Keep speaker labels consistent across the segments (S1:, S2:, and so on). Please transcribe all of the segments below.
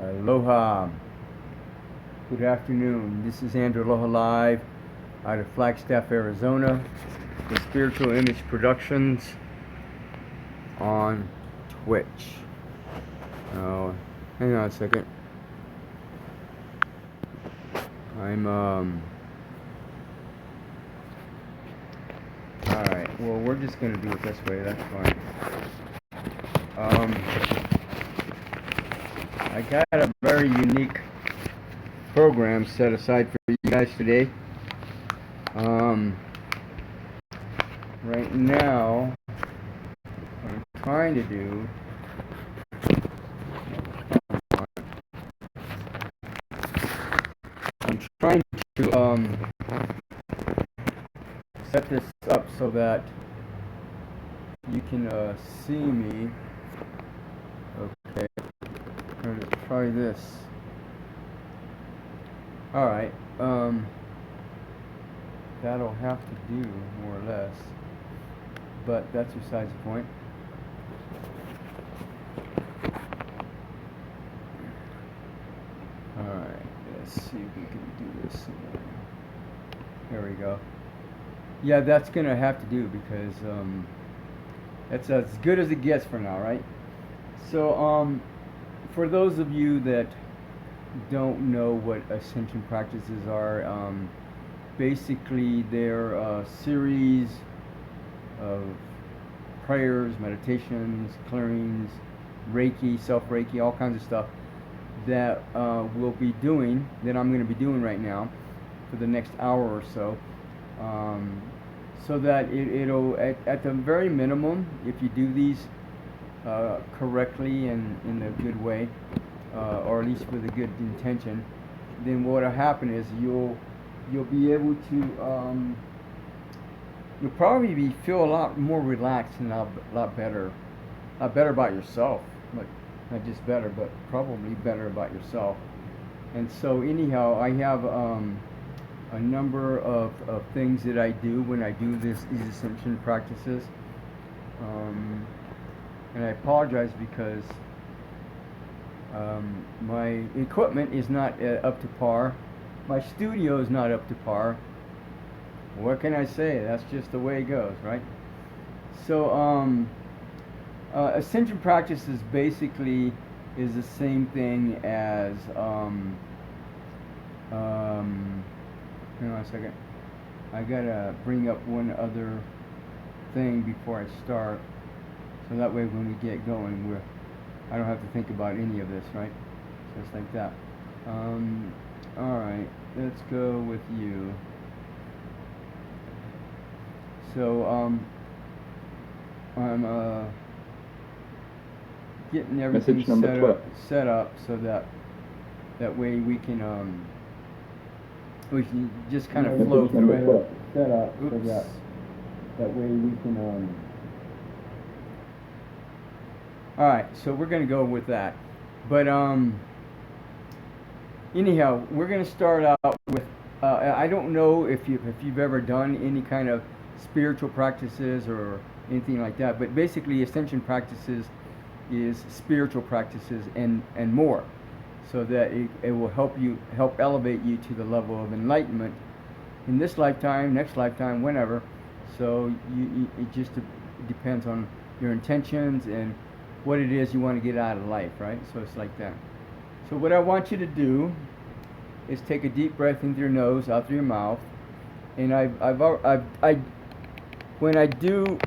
S1: Aloha. Good afternoon. This is Andrew Aloha Live out of Flagstaff, Arizona, with Spiritual Image Productions on Twitch. Oh, hang on a second. Alright, well, we're just going to do it this way, that's fine. I got a very unique program set aside for you guys today. Right now, what I'm trying to do set this up so that you can see me. Okay, I'm going to try this. Alright, that'll have to do, more or less, but that's besides the point. Alright, let's see if we can do this. There we go. Yeah, that's going to have to do because that's as good as it gets for now, right? So, for those of you that don't know what Ascension Practices are, basically they're a series of prayers, meditations, clearings, Reiki, self-Reiki, all kinds of stuff that we'll be doing, that I'm going to be doing right now for the next hour or so, so that it'll, at the very minimum, if you do these correctly and in a good way, or at least with a good intention, then what'll happen is you'll be able to you'll probably feel a lot more relaxed and a lot better about yourself. Like, not just better, but probably better about yourself. And so anyhow, I have a number of things that I do when I do these Ascension Practices. And I apologize because my equipment is not up to par. My studio is not up to par. What can I say? That's just the way it goes, right? So, Ascension Practices basically is the same thing as, hang on a second. I gotta bring up one other thing before I start, so that way when we get going, I don't have to think about any of this, right? Just like that. Alright, let's go with you. So, I'm getting everything set up so that way we can just kind of flow through it. Set up so that way we can Alright, so we're going to go with that. But anyhow, we're going to start out with, I don't know if you've ever done any kind of spiritual practices or anything like that, but basically Ascension Practices is spiritual practices and more, so that it will help elevate you to the level of enlightenment in this lifetime, next lifetime, whenever. So it just depends on your intentions and what it is you want to get out of life, right? So it's like that. So what I want you to do is take a deep breath in through your nose, out through your mouth, and when I do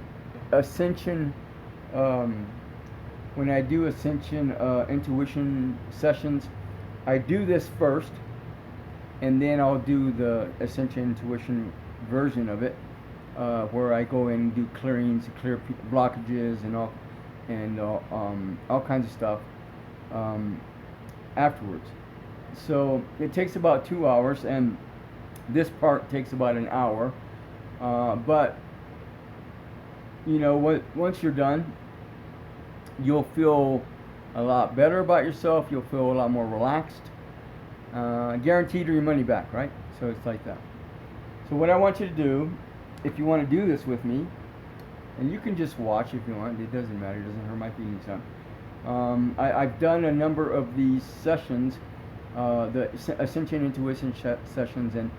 S1: Ascension Intuition Sessions, I do this first, and then I'll do the Ascension Intuition version of it, where I go in and do clearings, clear blockages, and all kinds of stuff afterwards. So it takes about 2 hours, and this part takes about an hour. But you know, once you're done, you'll feel a lot better about yourself. You'll feel a lot more relaxed. Guaranteed your money back, right? So it's like that. So what I want you to do, if you want to do this with me, and you can just watch if you want, it doesn't matter, it doesn't hurt my feelings. I've done a number of these sessions, the Ascension Intuition Sessions, and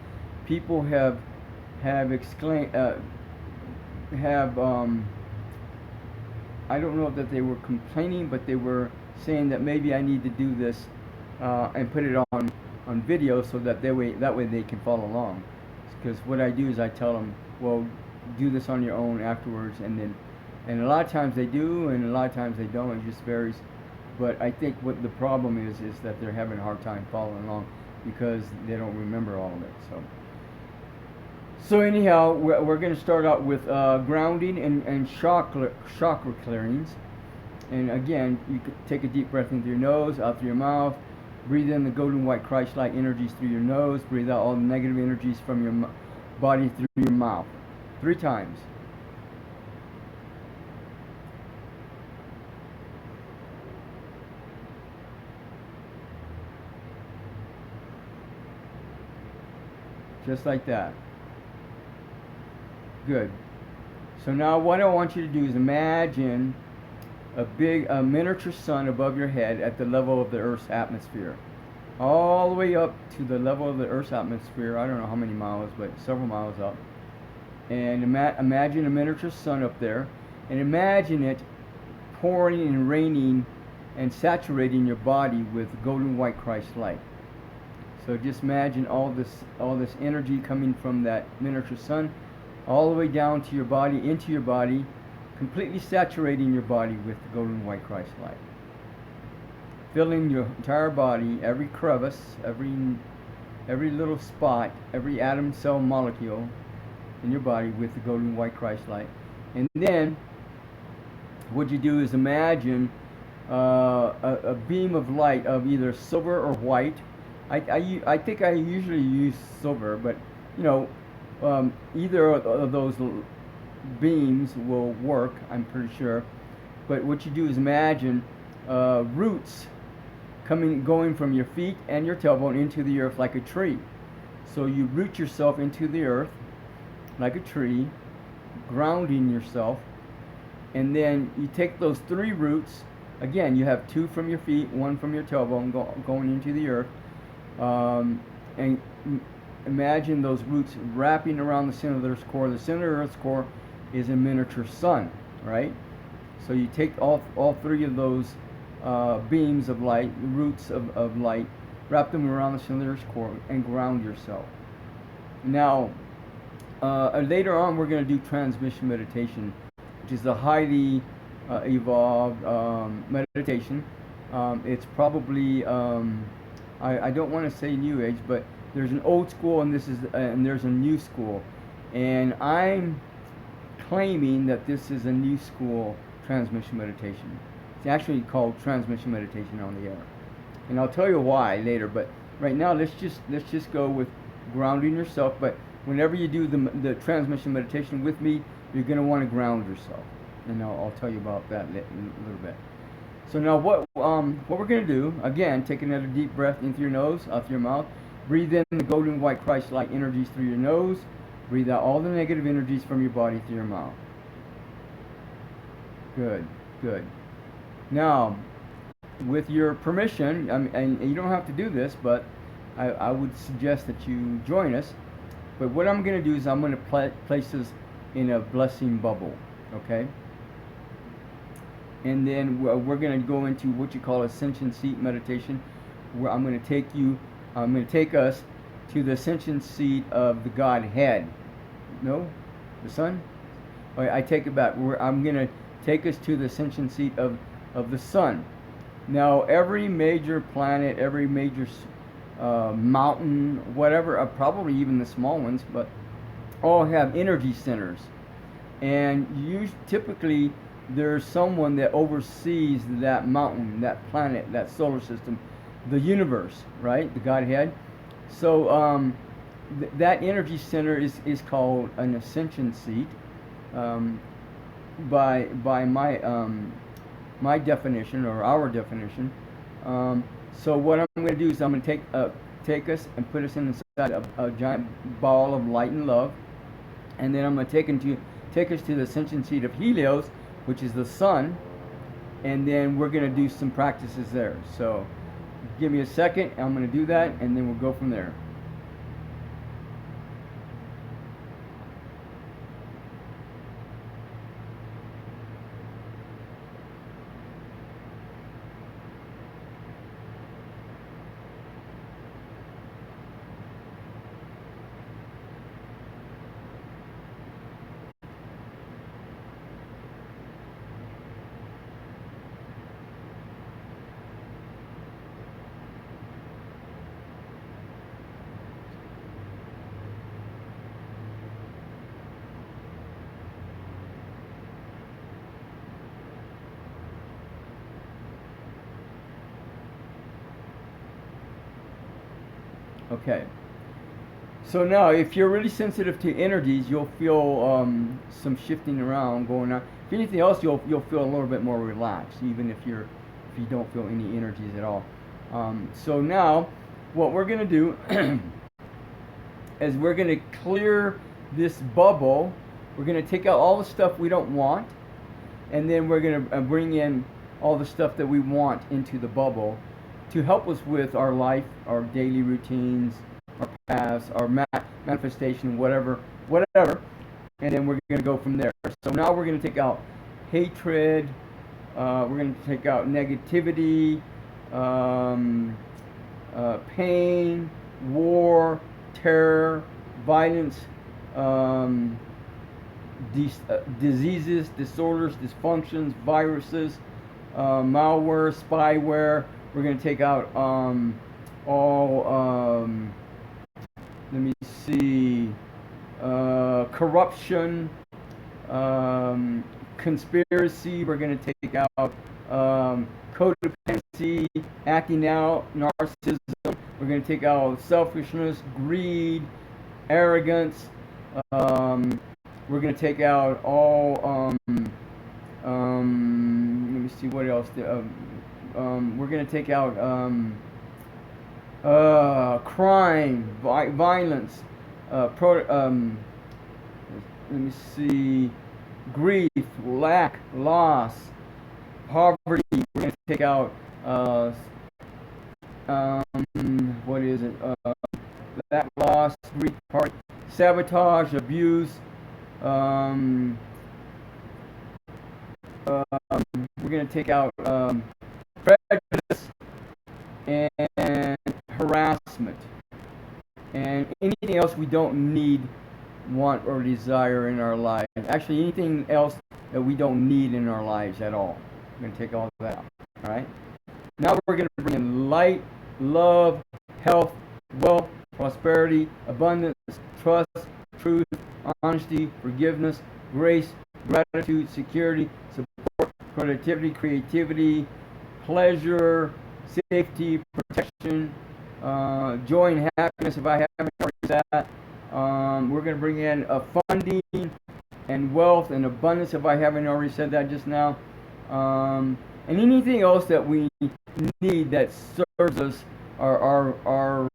S1: people have exclaimed, have I don't know that they were complaining, but they were saying that maybe I need to do this and put it on video so that that way they can follow along. Because what I do is I tell them, well, do this on your own afterwards, and a lot of times they do, and a lot of times they don't. It just varies. But I think what the problem is that they're having a hard time following along because they don't remember all of it. So anyhow, we're going to start out with grounding and chakra clearings. And again, you could take a deep breath in through your nose, out through your mouth. Breathe in the golden white Christ-like energies through your nose. Breathe out all the negative energies from your body through your mouth. 3 times. Just like that. Good. So now what I want you to do is imagine a miniature sun above your head at the level of the Earth's atmosphere. All the way up to the level of the Earth's atmosphere. I don't know how many miles, but several miles up. And imagine a miniature sun up there. And imagine it pouring and raining and saturating your body with golden white Christ light. So just imagine all this energy coming from that miniature sun all the way down to your body, into your body, completely saturating your body with the golden white Christ light. Filling your entire body, every crevice, every little spot, every atom, cell, molecule in your body with the golden white Christ light. And then what you do is imagine a beam of light of either silver or white. I think I usually use silver, but you know, either of those beams will work, I'm pretty sure. But what you do is imagine roots going from your feet and your tailbone into the earth like a tree. So you root yourself into the earth like a tree, grounding yourself, and then you take those 3 roots. Again, you have 2 from your feet, 1 from your tailbone going into the earth, and imagine those roots wrapping around the center of the Earth's core. The center of the Earth's core is a miniature sun, right? So you take all 3 of those beams of light, roots of light, wrap them around the center of the Earth's core, and ground yourself. Now, later on, we're going to do transmission meditation, which is a highly evolved meditation. It's probably I don't want to say New Age, but there's an old school and there's a new school, and I'm claiming that this is a new school transmission meditation. It's actually called transmission meditation on the air, and I'll tell you why later. But right now, let's just go with grounding yourself. But whenever you do the transmission meditation with me, you're going to want to ground yourself, and I'll tell you about that in a little bit. So now what we're going to do, again, take another deep breath in through your nose, out through your mouth. Breathe in the golden white Christ-like energies through your nose. Breathe out all the negative energies from your body through your mouth. Good, good. Now, with your permission, and you don't have to do this, but I would suggest that you join us. But what I'm going to do is I'm going to place this in a blessing bubble, okay? And then we're going to go into what you call ascension seat meditation, where I'm going to take us to the ascension seat of the Godhead. No? The Son? Okay, I take it back. I'm going to take us to the ascension seat of the Sun. Now, every major planet, every major mountain, whatever, probably even the small ones, but all have energy centers. And typically, there's someone that oversees that mountain, that planet, that solar system, the universe, right? The Godhead. So that energy center is called an ascension seat by my definition, or our definition. So what I'm going to do is I'm going to take us and put us inside a giant ball of light and love, and then I'm going to take us to the ascension seat of Helios, which is the Sun, and then we're going to do some practices there. So give me a second, I'm going to do that, and then we'll go from there. Okay. So now, if you're really sensitive to energies, you'll feel some shifting around going on. If anything else, you'll feel a little bit more relaxed, even if you don't feel any energies at all. So now, what we're gonna do is we're gonna clear this bubble. We're gonna take out all the stuff we don't want, and then we're gonna bring in all the stuff that we want into the bubble to help us with our life, our daily routines, our paths, our manifestation, whatever, and then we're going to go from there. So now we're going to take out hatred, we're going to take out negativity, pain, war, terror, violence, diseases, disorders, dysfunctions, viruses, malware, spyware. We're going to take out all, let me see, corruption, conspiracy. We're going to take out codependency, acting out, narcissism. We're going to take out selfishness, greed, arrogance. We're going to take out all, let me see what else. We're going to take out crime, violence, let me see, grief, lack, loss, poverty. We're going to take out, what is it? Lack, loss, grief, poverty, sabotage, abuse. We're going to take out prejudice and harassment and anything else we don't need, want, or desire in our lives. Actually, anything else that we don't need in our lives at all. We're going to take all of that out. All right. Now we're going to bring in light, love, health, wealth, prosperity, abundance, trust, truth, honesty, forgiveness, grace, gratitude, security, support, productivity, creativity, pleasure, safety, protection, joy and happiness if I haven't already that. We're going to bring in funding and wealth and abundance if I haven't already said that just now. And anything else that we need that serves us our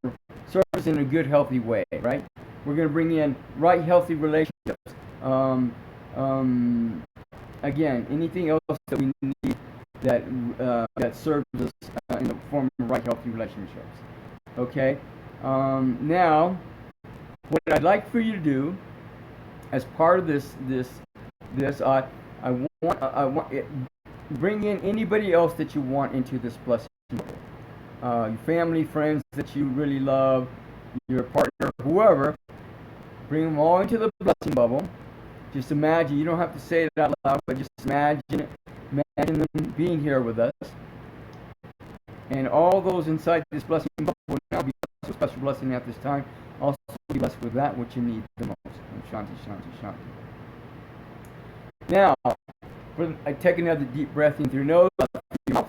S1: serves us in a good, healthy way, right? We're going to bring in right, healthy relationships. Again, anything else that we need that serves us in the form of right, healthy relationships. Okay. Now, what I'd like for you to do, as part of this, I want bring in anybody else that you want into this blessing. Your family, friends that you really love, your partner, whoever. Bring them all into the blessing bubble. Just imagine, you don't have to say it out loud, but just imagine it. Imagine them being here with us. And all those inside this blessing bubble will now be a special blessing at this time. Also be blessed with that which you need the most. Shanti, Shanti, Shanti. Now, I take another deep breath in through your nose, out through your mouth.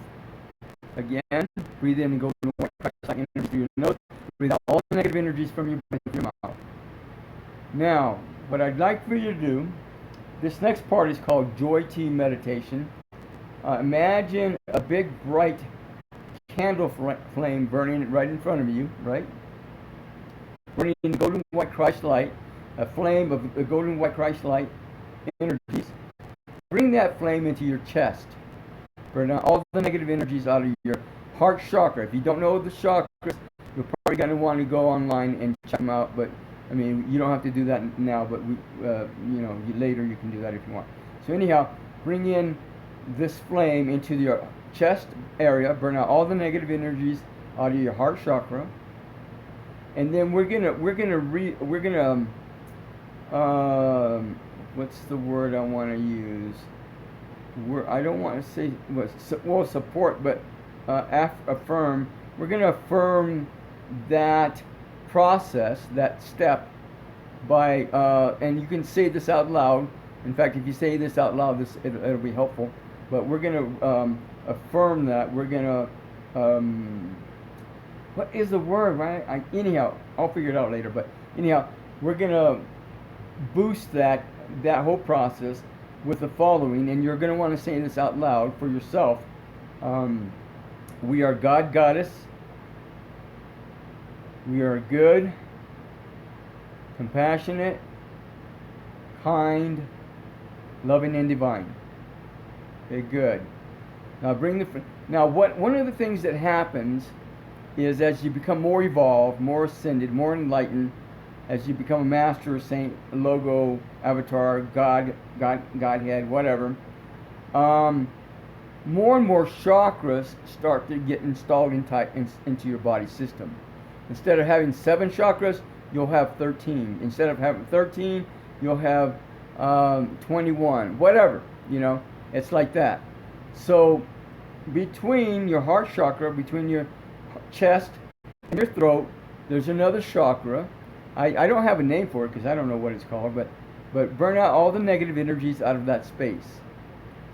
S1: Again, breathe in and go through more energy through your nose. Breathe out all the negative energies from your breath through your mouth. Now, what I'd like for you to do, this next part is called Joy Tea Meditation. Imagine a big bright candle flame burning right in front of you, right? Burning in golden white Christ light, a flame of the golden white Christ light energies. Bring that flame into your chest. Burn out all the negative energies out of your heart chakra. If you don't know the chakras, you're probably going to want to go online and check them out. But I mean, you don't have to do that now. But later you can do that if you want. So anyhow, bring in this flame into your chest area. Burn out all the negative energies out of your heart chakra. And then we're gonna what's the word I want to use? I don't want to say support, but affirm. We're gonna affirm that process, that step, by and you can say this out loud. In fact, if you say this out loud, it'll be helpful. But we're gonna affirm that. We're gonna what is the word, right? Anyhow, I'll figure it out later. But anyhow, we're gonna boost that whole process with the following, and you're gonna want to say this out loud for yourself. We are God, Goddess. We are good, compassionate, kind, loving, and divine. Okay, good. Now one of the things that happens is as you become more evolved, more ascended, more enlightened, as you become a master, saint, logo, avatar, Godhead, whatever, more and more chakras start to get installed into your body system. Instead of having 7 chakras, you'll have 13. Instead of having 13, you'll have 21. Whatever, it's like that. So between your heart chakra, between your chest and your throat, there's another chakra. I don't have a name for it because I don't know what it's called, but burn out all the negative energies out of that space.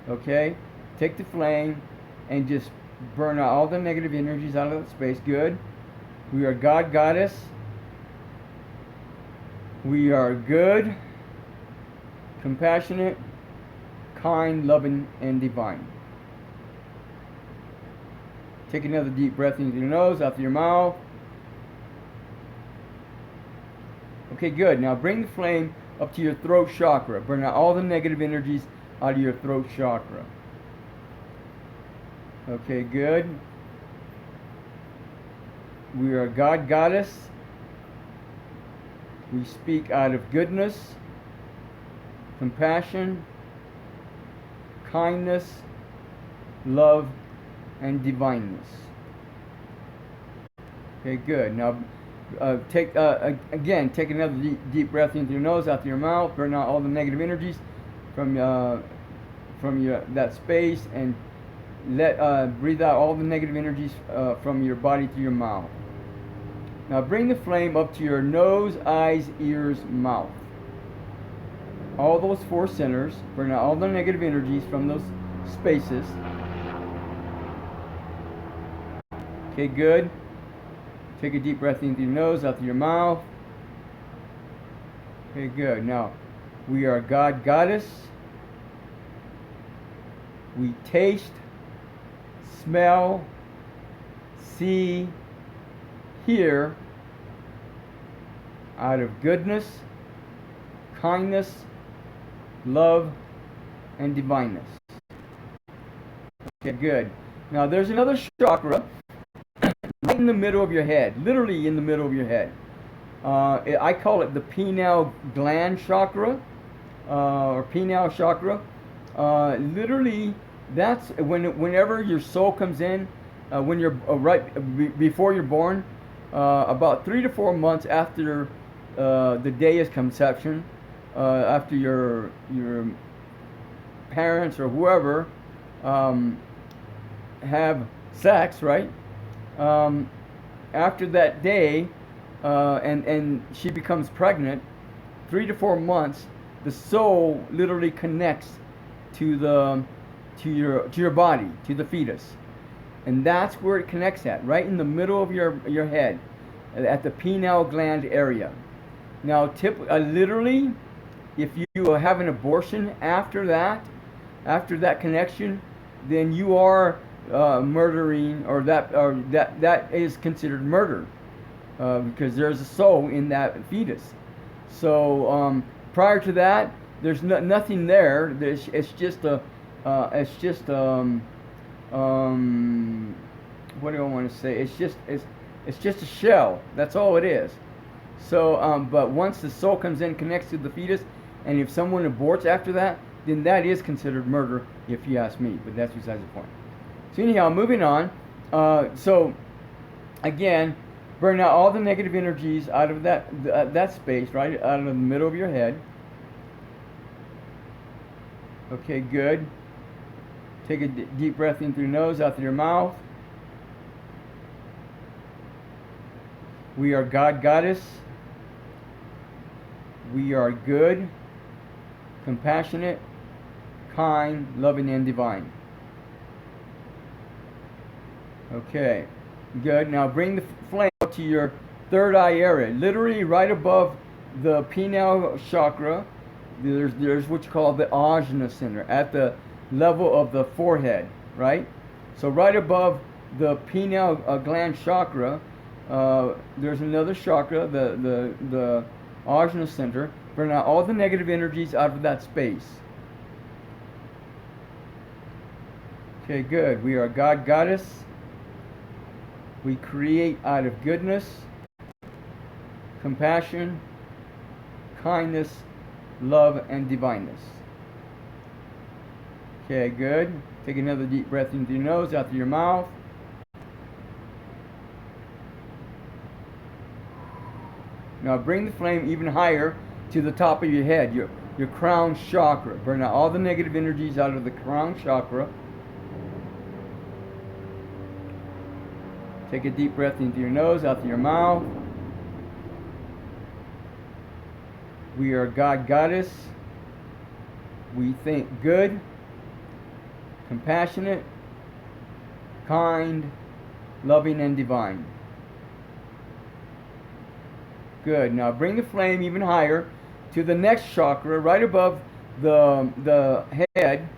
S1: Okay? Take the flame and just burn out all the negative energies out of that space. Good. We are God, Goddess. We are good, compassionate, kind, loving, and divine. Take another deep breath in through your nose, out through your mouth. Okay, good. Now bring the flame up to your throat chakra. Burn out all the negative energies out of your throat chakra. Okay, good. We are God, Goddess. We speak out of goodness, compassion, kindness, love, and divineness. Okay, good. Now, take another deep breath into your nose, out through your mouth. Burn out all the negative energies from that space, and breathe out all the negative energies from your body through your mouth. Now, bring the flame up to your nose, eyes, ears, mouth. All those 4 centers. Burn out all the negative energies from those spaces. Okay, good. Take a deep breath in through your nose, out through your mouth. Okay, good. Now, we are God, Goddess. We taste, smell, see, hear out of goodness, kindness, love, and divineness. Okay, good. Now, there's another chakra right in the middle of your head, literally in the middle of your head. I call it the pineal gland chakra, or pineal chakra. Literally, that's whenever your soul comes in, when you're before you're born, about 3 to 4 months after the day of conception, after your parents or whoever have sex, right? After that day, and she becomes pregnant, 3 to 4 months, the soul literally connects to your body, to the fetus, and that's where it connects at, right in the middle of your head, at the pineal gland area. Now, literally, if you have an abortion after that connection, then you are murdering, or that is considered murder, because there's a soul in that fetus. So prior to that, there's nothing there. It's just what do I want to say? It's just a shell. That's all it is. So, but once the soul comes in, connects to the fetus, and if someone aborts after that, then that is considered murder, if you ask me. But that's besides the point. So anyhow, moving on. So again, burn out all the negative energies out of that space, right out of the middle of your head. Okay, good. Take a deep breath in through your nose, out through your mouth. We are God, Goddess. We are good, compassionate, kind, loving, and divine. Okay, good. Now bring the flame up to your third eye area, literally right above the pineal chakra. There's what you call the Ajna center, at the level of the forehead, right? So right above the pineal gland chakra, there's another chakra, the Ajna center. Burn out all the negative energies out of that space. Okay, good. We are God, Goddess. We create out of goodness, compassion, kindness, love, and divineness. Okay, good. Take another deep breath in through your nose, out through your mouth. Now bring the flame even higher to the top of your head, your crown chakra. Burn out all the negative energies out of the crown chakra. Take a deep breath in through your nose, out through your mouth. We are God, Goddess. We think good, compassionate, kind, loving, and divine. Good. Now bring the flame even higher to the next chakra, right above the head,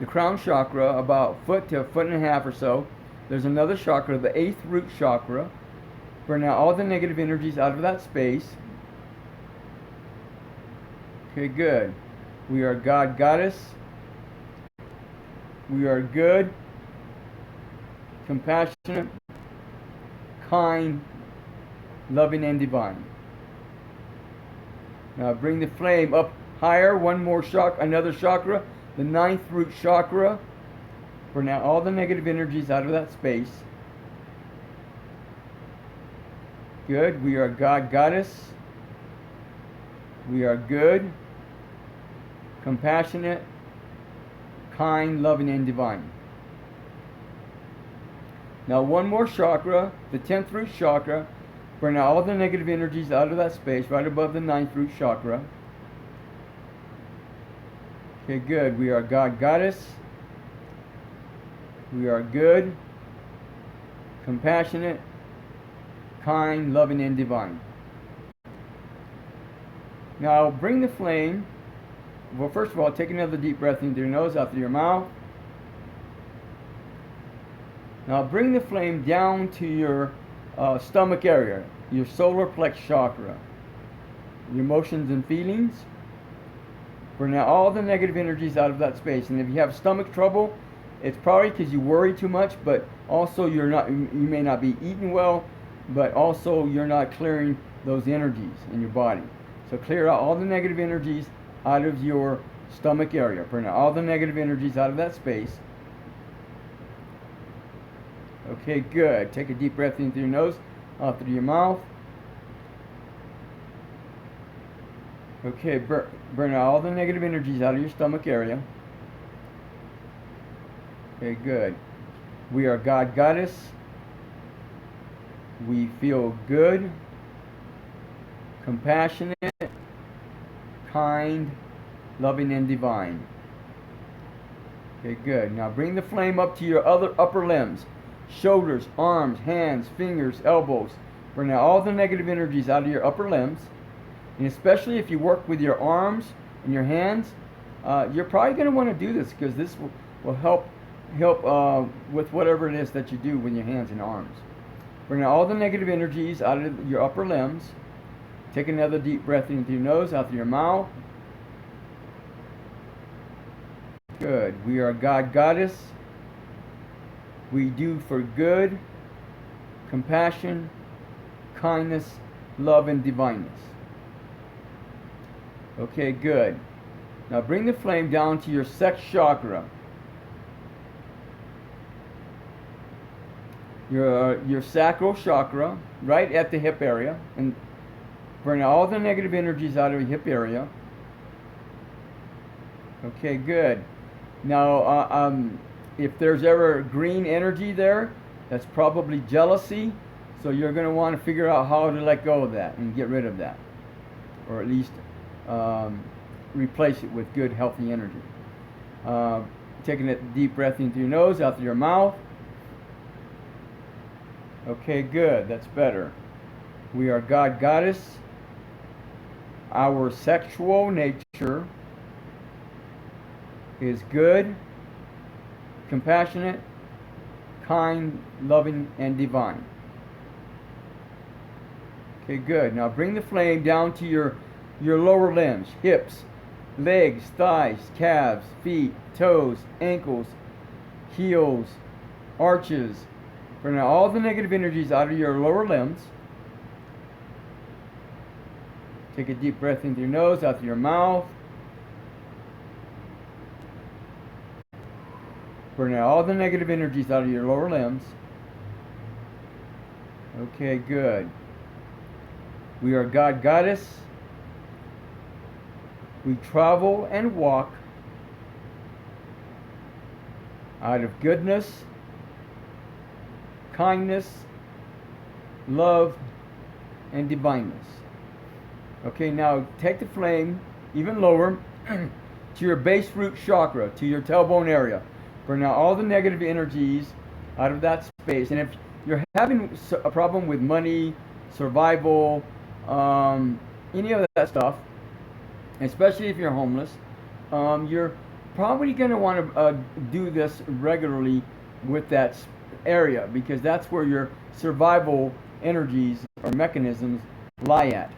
S1: the crown chakra, about a foot to a foot and a half or so. There's another chakra, the 8th root chakra. Burn out all the negative energies out of that space. Okay, good. We are God, Goddess. We are good, compassionate, kind, loving, and divine. Now bring the flame up higher, one more chakra, another chakra, the 9th root chakra. Burn out all the negative energies out of that space. Good. We are God, Goddess. We are good, compassionate, kind, loving, and divine. Now one more chakra, the 10th root chakra. Burn out all the negative energies out of that space, right above the 9th root chakra. Okay, good. We are God, Goddess. We are good, compassionate, kind, loving, and divine. Now bring the flame. Well, first of all, take another deep breath into your nose, out through your mouth. Now bring the flame down to your stomach area, your solar plex chakra, your emotions and feelings. Burn out all the negative energies out of that space. And if you have stomach trouble, it's probably because you worry too much, but also you may not be eating well, but also you're not clearing those energies in your body. So clear out all the negative energies out of your stomach area. Burn out all the negative energies out of that space. Okay, good. Take a deep breath in through your nose, out through your mouth. Okay, burn out all the negative energies out of your stomach area. Okay, good. We are God, Goddess. We feel good, compassionate, kind, loving, and divine. Okay, good. Now bring the flame up to your other upper limbs, shoulders, arms, hands, fingers, elbows. Burn out all the negative energies out of your upper limbs. And especially if you work with your arms and your hands, you're probably going to want to do this because this will help with whatever it is that you do with your hands and arms. Bring out all the negative energies out of your upper limbs. Take another deep breath in through your nose, out through your mouth. Good. We are God, Goddess. we do for good, compassion, kindness, love, and divineness. Okay, good. Now bring the flame down to your sex chakra. Your sacral chakra, right at the hip area, and burn all the negative energies out of your hip area. Okay, good. Now, if there's ever green energy there, that's probably jealousy. So you're going to want to figure out how to let go of that and get rid of that, or at least replace it with good, healthy energy. Taking a deep breath in through your nose, out through your mouth. Okay, good. That's better. We are God, Goddess. Our sexual nature is good, compassionate, kind, loving, and divine. Okay, good. Now bring the flame down to your lower limbs, hips, legs, thighs, calves, feet, toes, ankles, heels, arches. Burn out all the negative energies out of your lower limbs. Take a deep breath in through your nose, out through your mouth. Burn out all the negative energies out of your lower limbs. Okay, good. We are God, Goddess. We travel and walk out of goodness, kindness, love, and divineness. Okay, now take the flame even lower to your base root chakra, to your tailbone area. Burn out all the negative energies out of that space. And if you're having a problem with money, survival, any of that stuff, especially if you're homeless, you're probably going to want to do this regularly with that area, because that's where your survival energies or mechanisms lie at.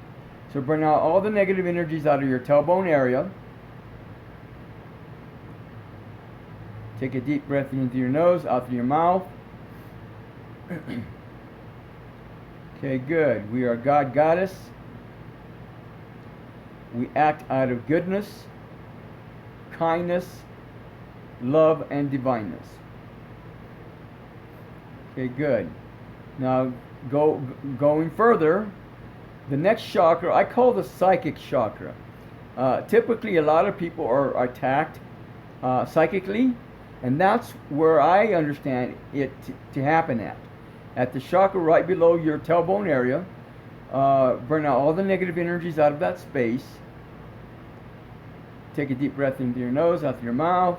S1: So burn out all the negative energies out of your tailbone area. Take a deep breath in through your nose, out through your mouth. Okay, good. We are God, Goddess. We act out of goodness, kindness, love, and divineness. Okay, good. Now, going further, the next chakra, I call the psychic chakra. Typically, a lot of people are attacked psychically, and that's where I understand it to happen at the chakra right below your tailbone area. Burn out all the negative energies out of that space. Take a deep breath into your nose, out through your mouth.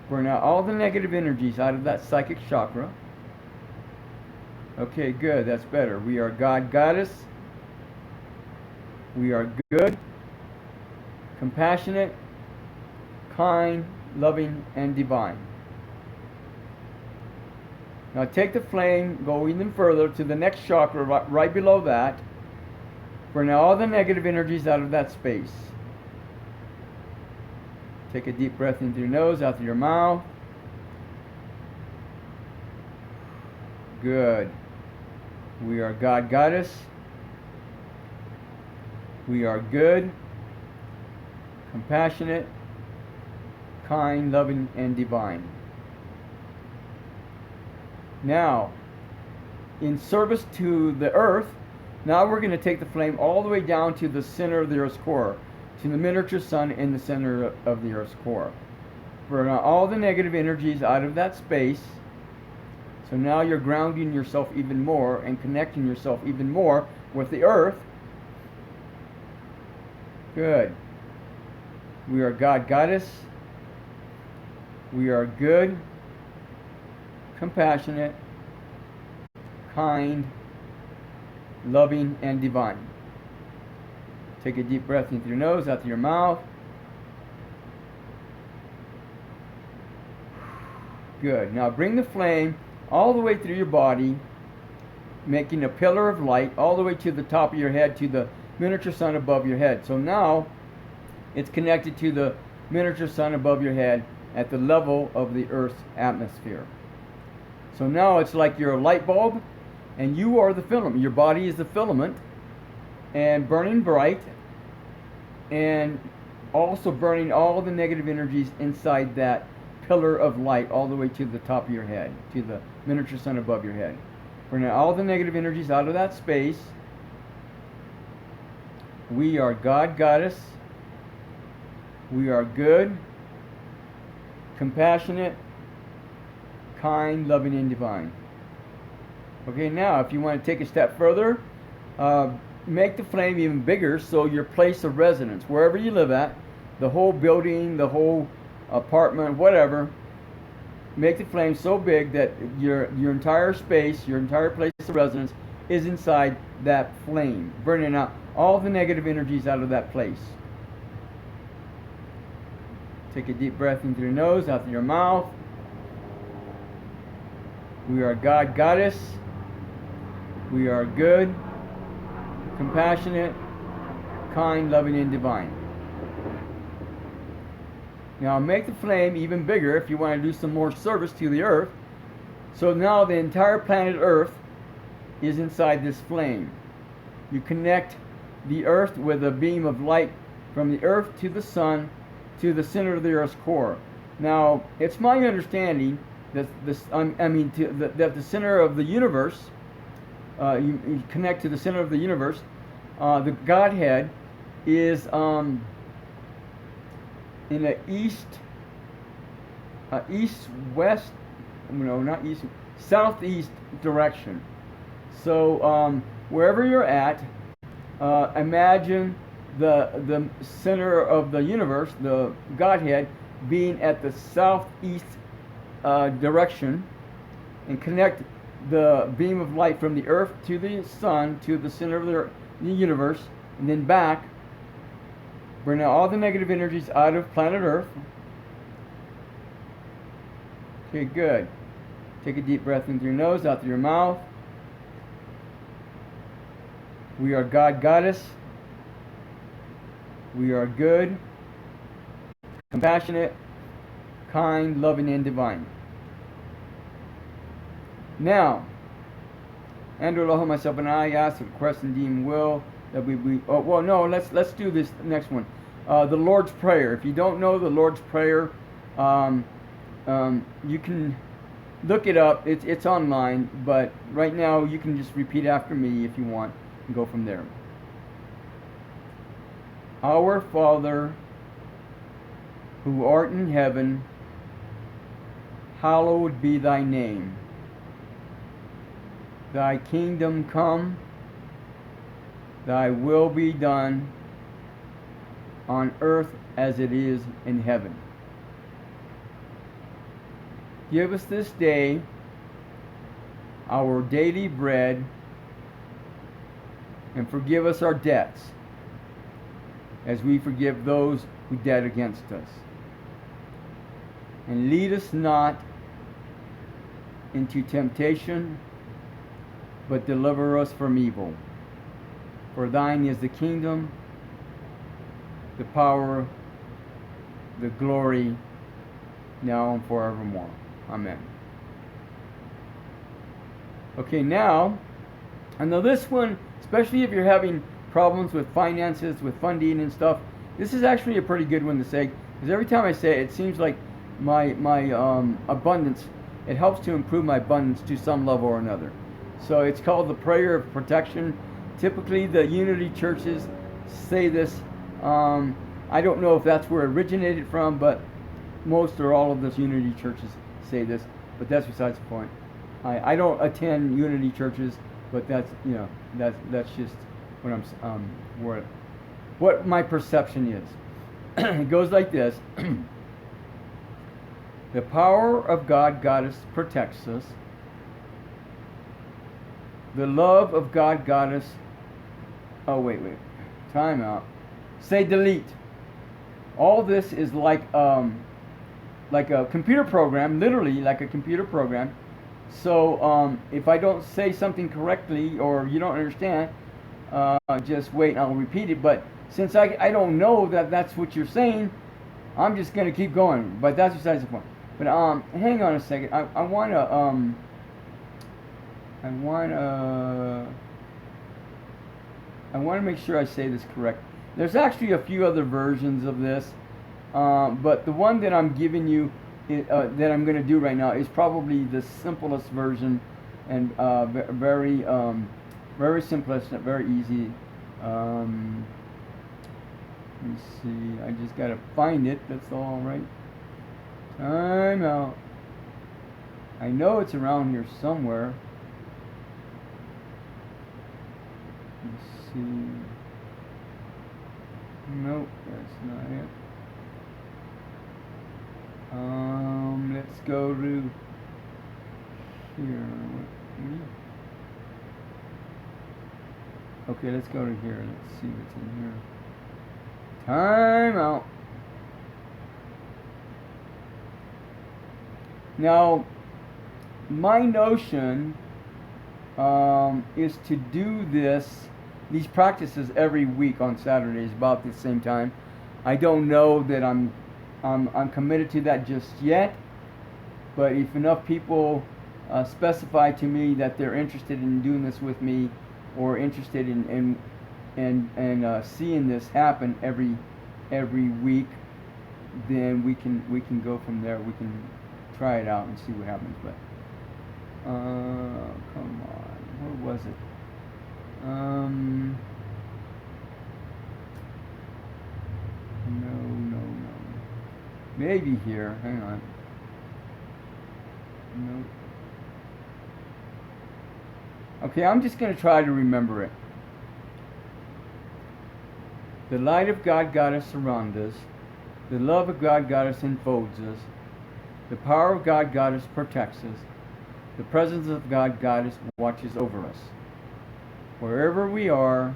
S1: Burn out all the negative energies out of that psychic chakra. Okay, good. That's better. We are God, Goddess. We are good, compassionate, kind, loving, and divine. Now take the flame, go even further to the next chakra right below that. Burn out all the negative energies out of that space. Take a deep breath into your nose, out through your mouth. Good. We are God, Goddess. We are good, compassionate, kind, loving, and divine. Now, in service to the earth, now we're going to take the flame all the way down to the center of the earth's core, to the miniature sun in the center of the earth's core. Burn out all the negative energies out of that space. So now you're grounding yourself even more and connecting yourself even more with the earth. Good. We are God, Goddess. We are good, compassionate, kind, loving, and divine. Take a deep breath in through your nose, out through your mouth. Good. Now bring the flame all the way through your body, making a pillar of light all the way to the top of your head, to the miniature sun above your head. So now it's connected to the miniature sun above your head, at the level of the Earth's atmosphere. So now it's like you're a light bulb, and you are the filament. Your body is the filament, and burning bright, and also burning all the negative energies inside that pillar of light all the way to the top of your head, to the miniature sun above your head. Burning all the negative energies out of that space. We are God, Goddess. We are good, compassionate, kind, loving, and divine. Okay, now if you want to take a step further, make the flame even bigger, so your place of residence, wherever you live at, the whole building, the whole apartment, whatever, make the flame so big that your entire space, your entire place of residence is inside that flame, burning out all the negative energies out of that place. Take a deep breath in through your nose, out through your mouth. We are God, Goddess. We are good, compassionate, kind, loving, and divine. Now make the flame even bigger if you want to do some more service to the earth. So now the entire planet Earth is inside this flame. You connect the earth with a beam of light from the earth to the sun to the center of the earth's core. Now it's my understanding that that the center of the universe, you connect to the center of the universe. The Godhead is in a east-west, no, not east, southeast direction. So wherever you're at, imagine the center of the universe, the Godhead, being at the southeast direction, and connect the beam of light from the earth to the sun to the center of the universe, and then back. Burn out all the negative energies out of planet Earth. Okay, good. Take a deep breath in through your nose, out through your mouth. We are God, Goddess. We are good, compassionate, kind, loving, and divine. Now, Andrew, Aloha, myself, and I ask the request and deem will that we let's do this next one. The Lord's Prayer. If you don't know the Lord's Prayer, you can look it up. It's online, but right now you can just repeat after me if you want and go from there. Our Father, who art in heaven, hallowed be thy name. Thy kingdom come, thy will be done on earth as it is in heaven. Give us this day our daily bread, and forgive us our debts, as we forgive those who debt against us. And lead us not into temptation, but deliver us from evil. For thine is the kingdom, the power, the glory, now and forevermore. Amen. Okay, now, I know this one, especially if you're having problems with finances, with funding and stuff, this is actually a pretty good one to say, because every time I say it, it seems like my abundance, it helps to improve my abundance to some level or another. So it's called the prayer of protection. Typically the unity churches say this. I don't know if that's where it originated from, but most or all of those unity churches say this, but that's besides the point. I don't attend unity churches, but that's, you know, that's just what what my perception is. It goes like this. The power of God, Goddess, protects us. The love of God, Goddess. Oh, wait. Time out. Say delete. All this is like a computer program, literally like a computer program. So if I don't say something correctly or you don't understand, just wait and I'll repeat it. But since I don't know that that's what you're saying, I'm just gonna keep going, but that's besides the point. But hang on a second. I wanna I wanna I wanna make sure I say this correct. There's actually a few other versions of this, but the one that I'm giving you, that I'm gonna do right now, is probably the simplest version, and very very simplistic, very easy. Let me see. I just gotta find it. That's all right. Time out. I know it's around here somewhere. Let's see. Nope, that's not it. Let's go to here. Okay, let's go to here. Let's see what's in here. Time out. Now, my notion is to do these practices every week on Saturdays about the same time. I don't know that I'm committed to that just yet, but if enough people specify to me that they're interested in doing this with me, or interested in seeing this happen every week, then we can go from there. We can try it out and see what happens. But come on, where was it? No. Maybe here. Hang on. Nope. Okay, I'm just going to try to remember it. The light of God Goddess surrounds us. The love of God Goddess enfolds us. The power of God Goddess protects us. The presence of God Goddess watches over us. Wherever we are,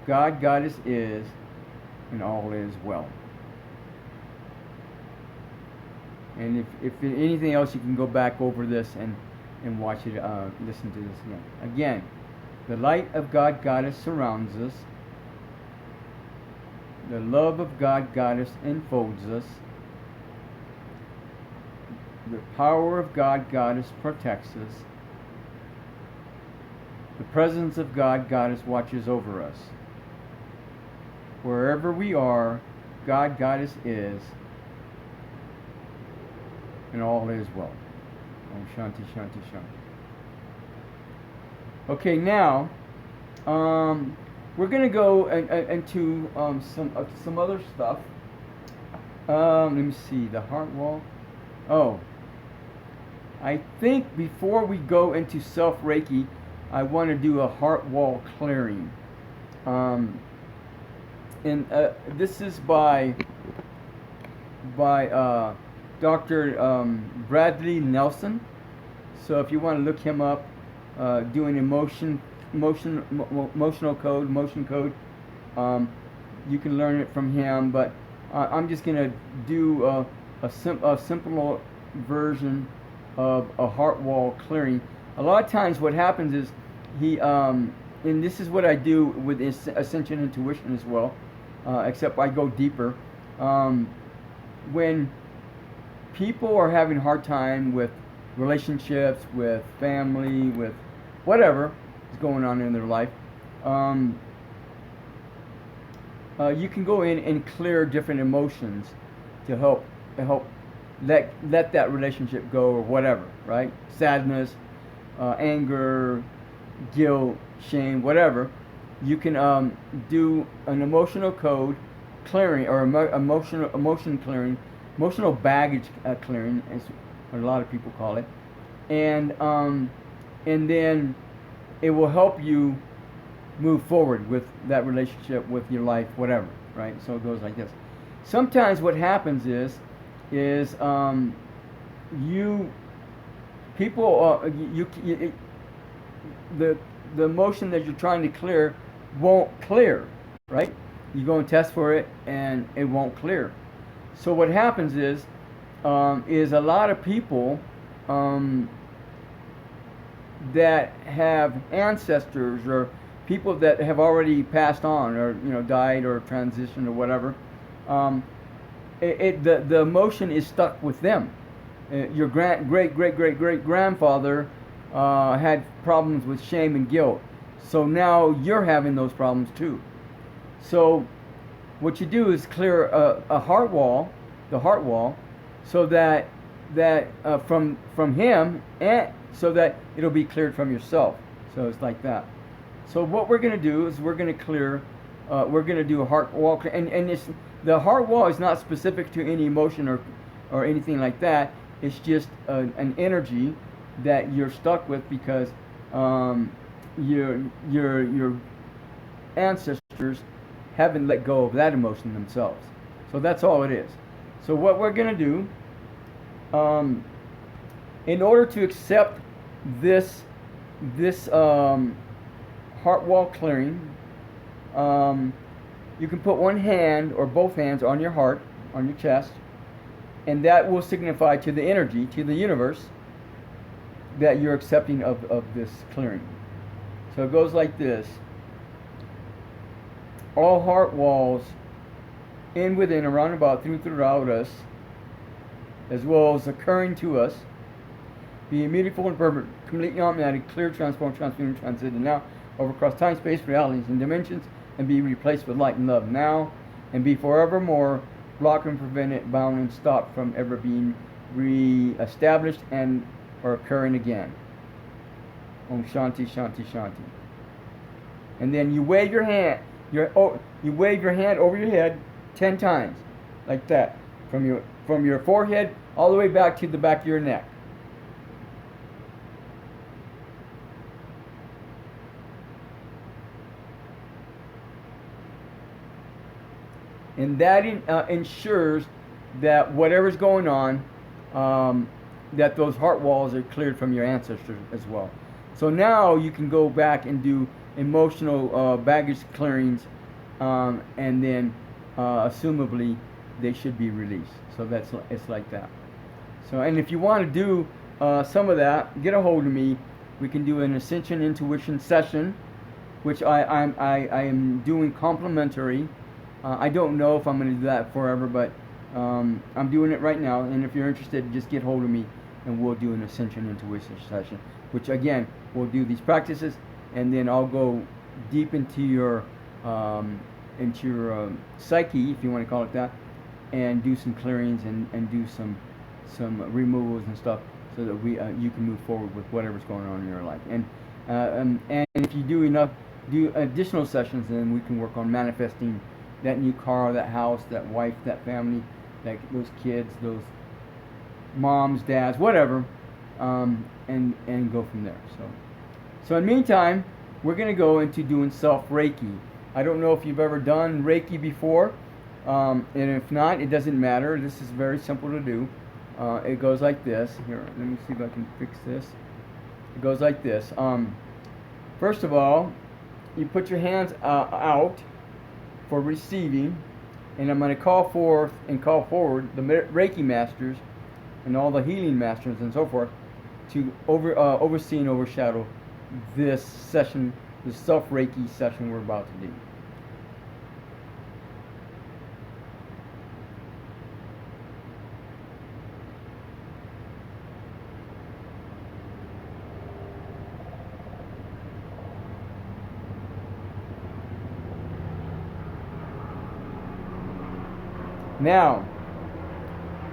S1: God Goddess is, and all is well. And if anything else, you can go back over this and watch it, listen to this again. Again, the light of God Goddess surrounds us. The love of God Goddess enfolds us. The power of God Goddess protects us. The presence of God Goddess watches over us. Wherever we are, God Goddess is, and all is well. Om Shanti, Shanti, Shanti. Okay, now we're gonna go into some other stuff. Let me see, the heart wall. Oh, I think before we go into self-reiki, I want to do a heart wall clearing. And this is by Dr. Bradley Nelson. So if you want to look him up, doing motion code, you can learn it from him. But I'm just gonna do a simple version of a heart wall clearing. A lot of times, what happens is and this is what I do with Ascension Intuition as well, except I go deeper. When people are having a hard time with relationships, with family, with whatever is going on in their life, you can go in and clear different emotions to help let that relationship go, or whatever, right? Sadness, anger, guilt, shame, whatever. You can do an emotional code clearing, or emotion clearing, emotional baggage clearing, is what a lot of people call it, and then it will help you move forward with that relationship, with your life, whatever, right? So it goes like this. Sometimes what happens is the emotion that you're trying to clear won't clear, right? You go and test for it and it won't clear. So what happens is a lot of people that have ancestors, or people that have already passed on, or died, or transitioned, or whatever, the emotion is stuck with them. Your great grandfather had problems with shame and guilt, so now you're having those problems too. So what you do is clear a heart wall, the heart wall, so that from him, and so that it'll be cleared from yourself. So it's like that. So what we're going to do is we're going to clear, we're going to do a heart wall, and it's, the heart wall is not specific to any emotion or anything like that. It's just an energy that you're stuck with because your ancestors haven't let go of that emotion themselves. So that's all it is. So what we're going to do, in order to accept this heart wall clearing, you can put one hand or both hands on your heart, on your chest, and that will signify to the energy, to the universe, that you're accepting of this clearing. So it goes like this. All heart walls in, within, around, about, throughout us, as well as occurring to us, be immediate, full, and perfect, completely automatic, clear, transform, transmute, transit, and now over across time, space, realities, and dimensions, and be replaced with light and love now, and be forevermore blocked and prevented, bound and stopped from ever being re-established and or occurring again. Om Shanti, Shanti, Shanti. And then you wave your hand. You wave your hand over your head 10 times, like that, from your forehead all the way back to the back of your neck. And that ensures that whatever's going on, that those heart walls are cleared from your ancestors as well. So now you can go back and do emotional baggage clearings, and then assumably they should be released. So it's like that. So, and if you want to do some of that, get a hold of me. We can do an Ascension Intuition Session, which I am doing complimentary. I don't know if I'm going to do that forever, but I'm doing it right now. And if you're interested, just get hold of me, and we'll do an Ascension Intuition Session, which again, we'll do these practices, and then I'll go deep into your psyche, if you want to call it that, and do some clearings and do some removals and stuff, so that you can move forward with whatever's going on in your life. And if you do additional sessions, then we can work on manifesting that new car, that house, that wife, that family, that those kids, those moms, dads, whatever, and go from there. So in the meantime, we're going to go into doing self-reiki. I don't know if you've ever done Reiki before, and if not, it doesn't matter. This is very simple to do. It goes like this. Here, let me see if I can fix this. It goes like this. First of all, you put your hands out for receiving, and I'm going to call forth and call forward the Reiki masters and all the healing masters and so forth to oversee and overshadow this session, the self-Reiki session we're about to do. Now,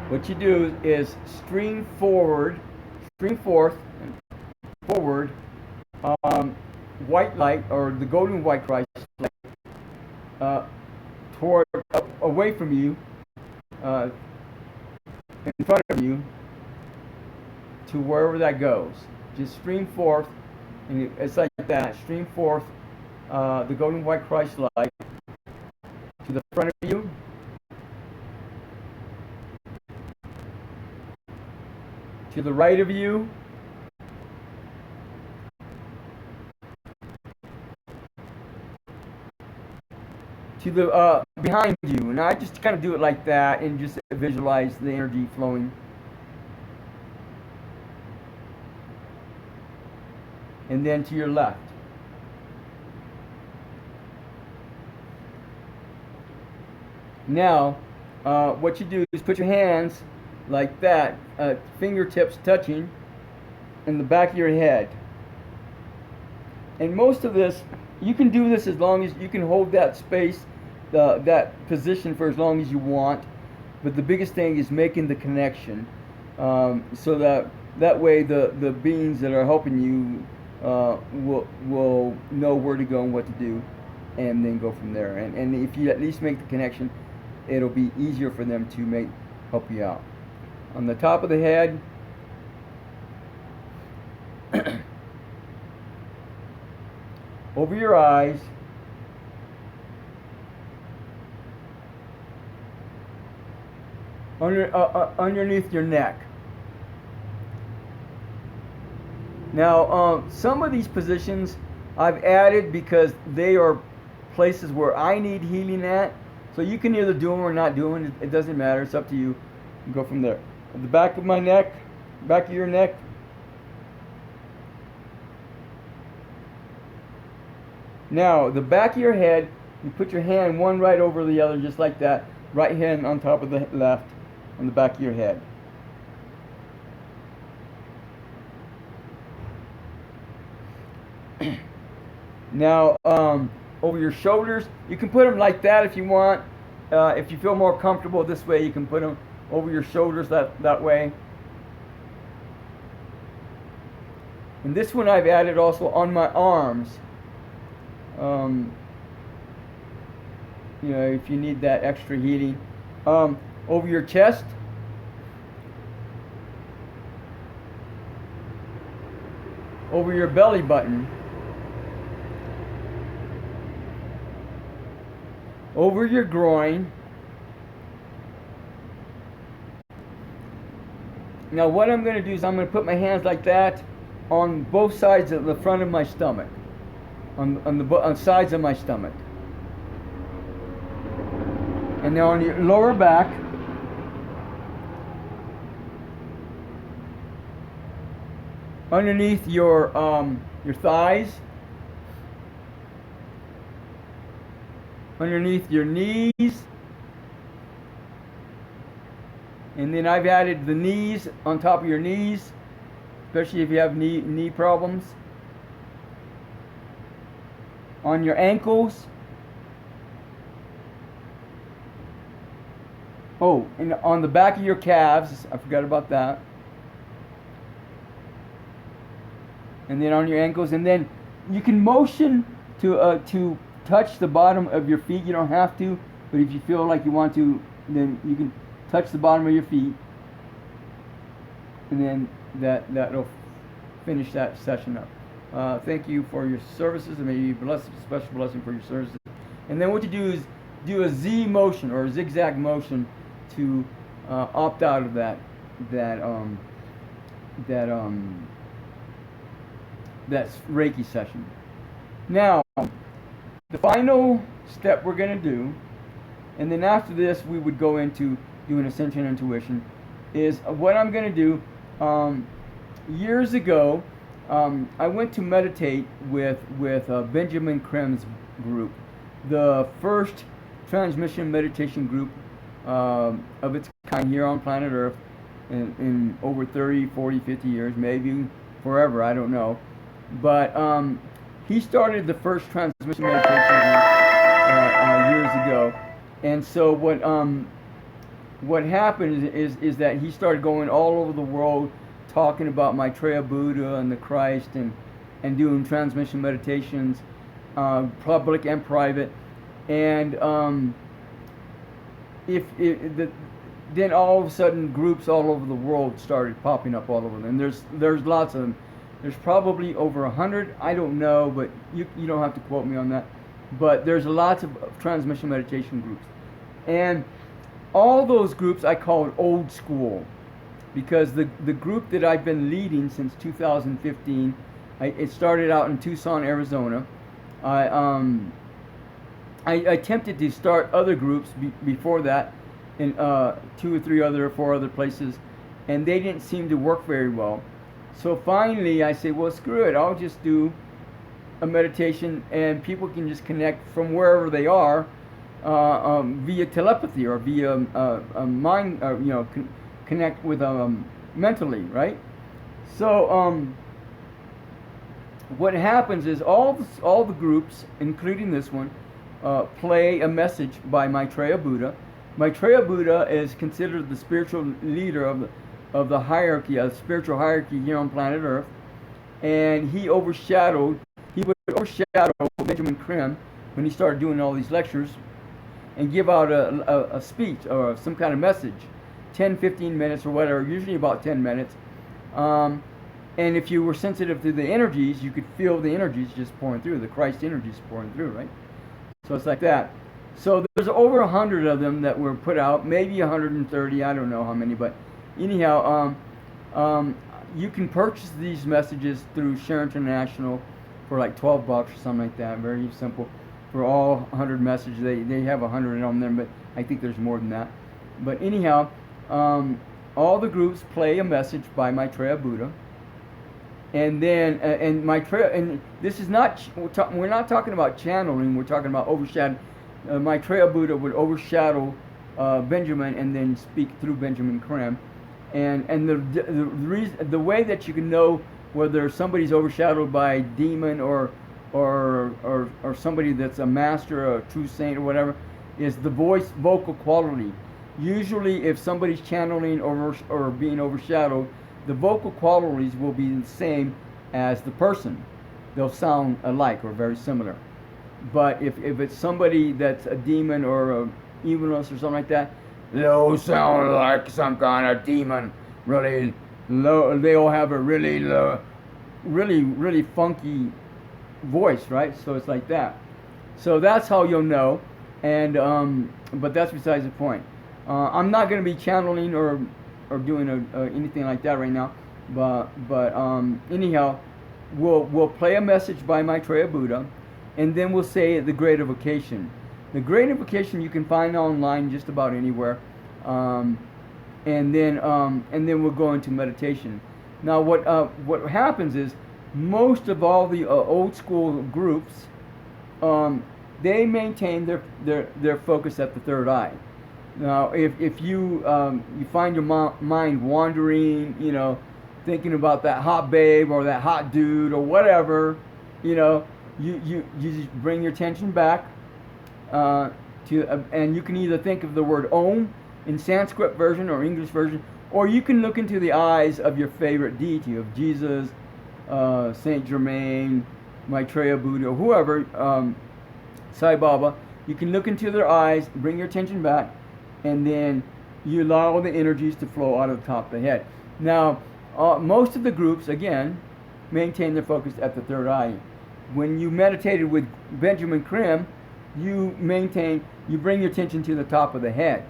S1: what you do is stream forth, white light, or the golden white Christ light, toward away from you, in front of you, to wherever that goes. Just stream forth, and it's like that. Stream forth the golden white Christ light to the front of you, to the right of you, to the behind you. And I just kind of do it like that and just visualize the energy flowing. And then to your left. Now, what you do is put your hands like that, fingertips touching in the back of your head. And most of this, you can do this as long as you can hold that space, that position for as long as you want. But the biggest thing is making the connection, so that way the beings that are helping you will know where to go and what to do, and then go from there. And if you at least make the connection, it'll be easier for them to help you out. On the top of the head, over your eyes, underneath your neck. Now, some of these positions I've added because they are places where I need healing at. So you can either do them or not do them. It doesn't matter. It's up to you. Go from there. At the back of my neck, back of your neck. Now, the back of your head, you put your hand one right over the other, just like that. Right hand on top of the left, on the back of your head. Now, over your shoulders, you can put them like that if you want. If you feel more comfortable this way, you can put them over your shoulders that way. And this one I've added also on my arms. If you need that extra heating. Over your chest. Over your belly button. Over your groin. Now what I'm going to do is I'm going to put my hands like that on both sides of the front of my stomach. On sides of my stomach. And now on your lower back. Underneath your thighs. Underneath your knees. And then I've added the knees on top of your knees, especially if you have knee problems. On your ankles. Oh, and on the back of your calves. I forgot about that. And then on your ankles. And then you can motion to touch the bottom of your feet. You don't have to, but if you feel like you want to, then you can touch the bottom of your feet. And then that'll finish that session up. Thank you for your services, and may you be blessed, a special blessing for your services. And then what you do is do a Z motion or a zigzag motion to opt out of that Reiki session. Now, the final step we're going to do, and then after this we would go into doing Ascension Intuition, is what I'm going to do. Years ago, I went to meditate with Benjamin Creme's group, the first transmission meditation group of its kind here on planet Earth in over 30, 40, 50 years, maybe forever, I don't know. But he started the first transmission meditation group years ago. And so what happened is that he started going all over the world talking about Maitreya Buddha and the Christ and doing transmission meditations, public and private. And then all of a sudden groups all over the world started popping up all over them. And there's lots of them. There's probably over 100. I don't know, but you don't have to quote me on that. But there's lots of transmission meditation groups. And all those groups I called old school, because the group that I've been leading since 2015, it started out in Tucson, Arizona. I attempted to start other groups before that in 2 or 3 other 4 other places, and they didn't seem to work very well. So finally I said, well, screw it, I'll just do a meditation and people can just connect from wherever they are via telepathy or via mind, connect with mentally, right? So what happens is all the groups, including this one, play a message by Maitreya Buddha. Maitreya Buddha is considered the spiritual leader of the hierarchy, of spiritual hierarchy here on planet Earth, and he would overshadow Benjamin Creme when he started doing all these lectures and give out a speech or some kind of message, 10, 15 minutes or whatever, usually about 10 minutes. And if you were sensitive to the energies, you could feel the energies just pouring through, the Christ energies pouring through, right? So it's like that. So there's over 100 of them that were put out, maybe 130, I don't know how many, but anyhow, you can purchase these messages through Share International for like $12 or something like that. Very simple. For all 100 messages, they have 100 on them, but I think there's more than that. But anyhow, all the groups play a message by Maitreya Buddha, and then and Maitreya, and this is not we're not talking about channeling. We're talking about overshadowing. Maitreya Buddha would overshadow Benjamin and then speak through Benjamin Creme. And the way that you can know whether somebody's overshadowed by a demon or somebody that's a master or a true saint or whatever is the vocal quality. Usually if somebody's channeling or being overshadowed, the vocal qualities will be the same as the person. They'll sound alike or very similar. But if it's somebody that's a demon or a evilness or something like that, they'll sound like some kind of demon. Really low. They'll have a really low, really funky voice, right? So it's like that. So that's how you'll know. And but that's besides the point. I'm not going to be channeling or doing anything like that right now. But anyhow, we'll play a message by Maitreya Buddha, and then we'll say the Great Invocation. The Great Invocation you can find online just about anywhere, and then we'll go into meditation. Now, what happens is most of all the old school groups, they maintain their focus at the third eye. Now, if you you find your mind wandering, thinking about that hot babe or that hot dude or whatever, you just bring your attention back and you can either think of the word Om in Sanskrit version or English version, or you can look into the eyes of your favorite deity, of Jesus, Saint Germain, Maitreya Buddha, whoever, Sai Baba. You can look into their eyes, bring your attention back, and then you allow the energies to flow out of the top of the head. Now, most of the groups, again, maintain their focus at the third eye. When you meditated with Benjamin Creme, you bring your attention to the top of the head,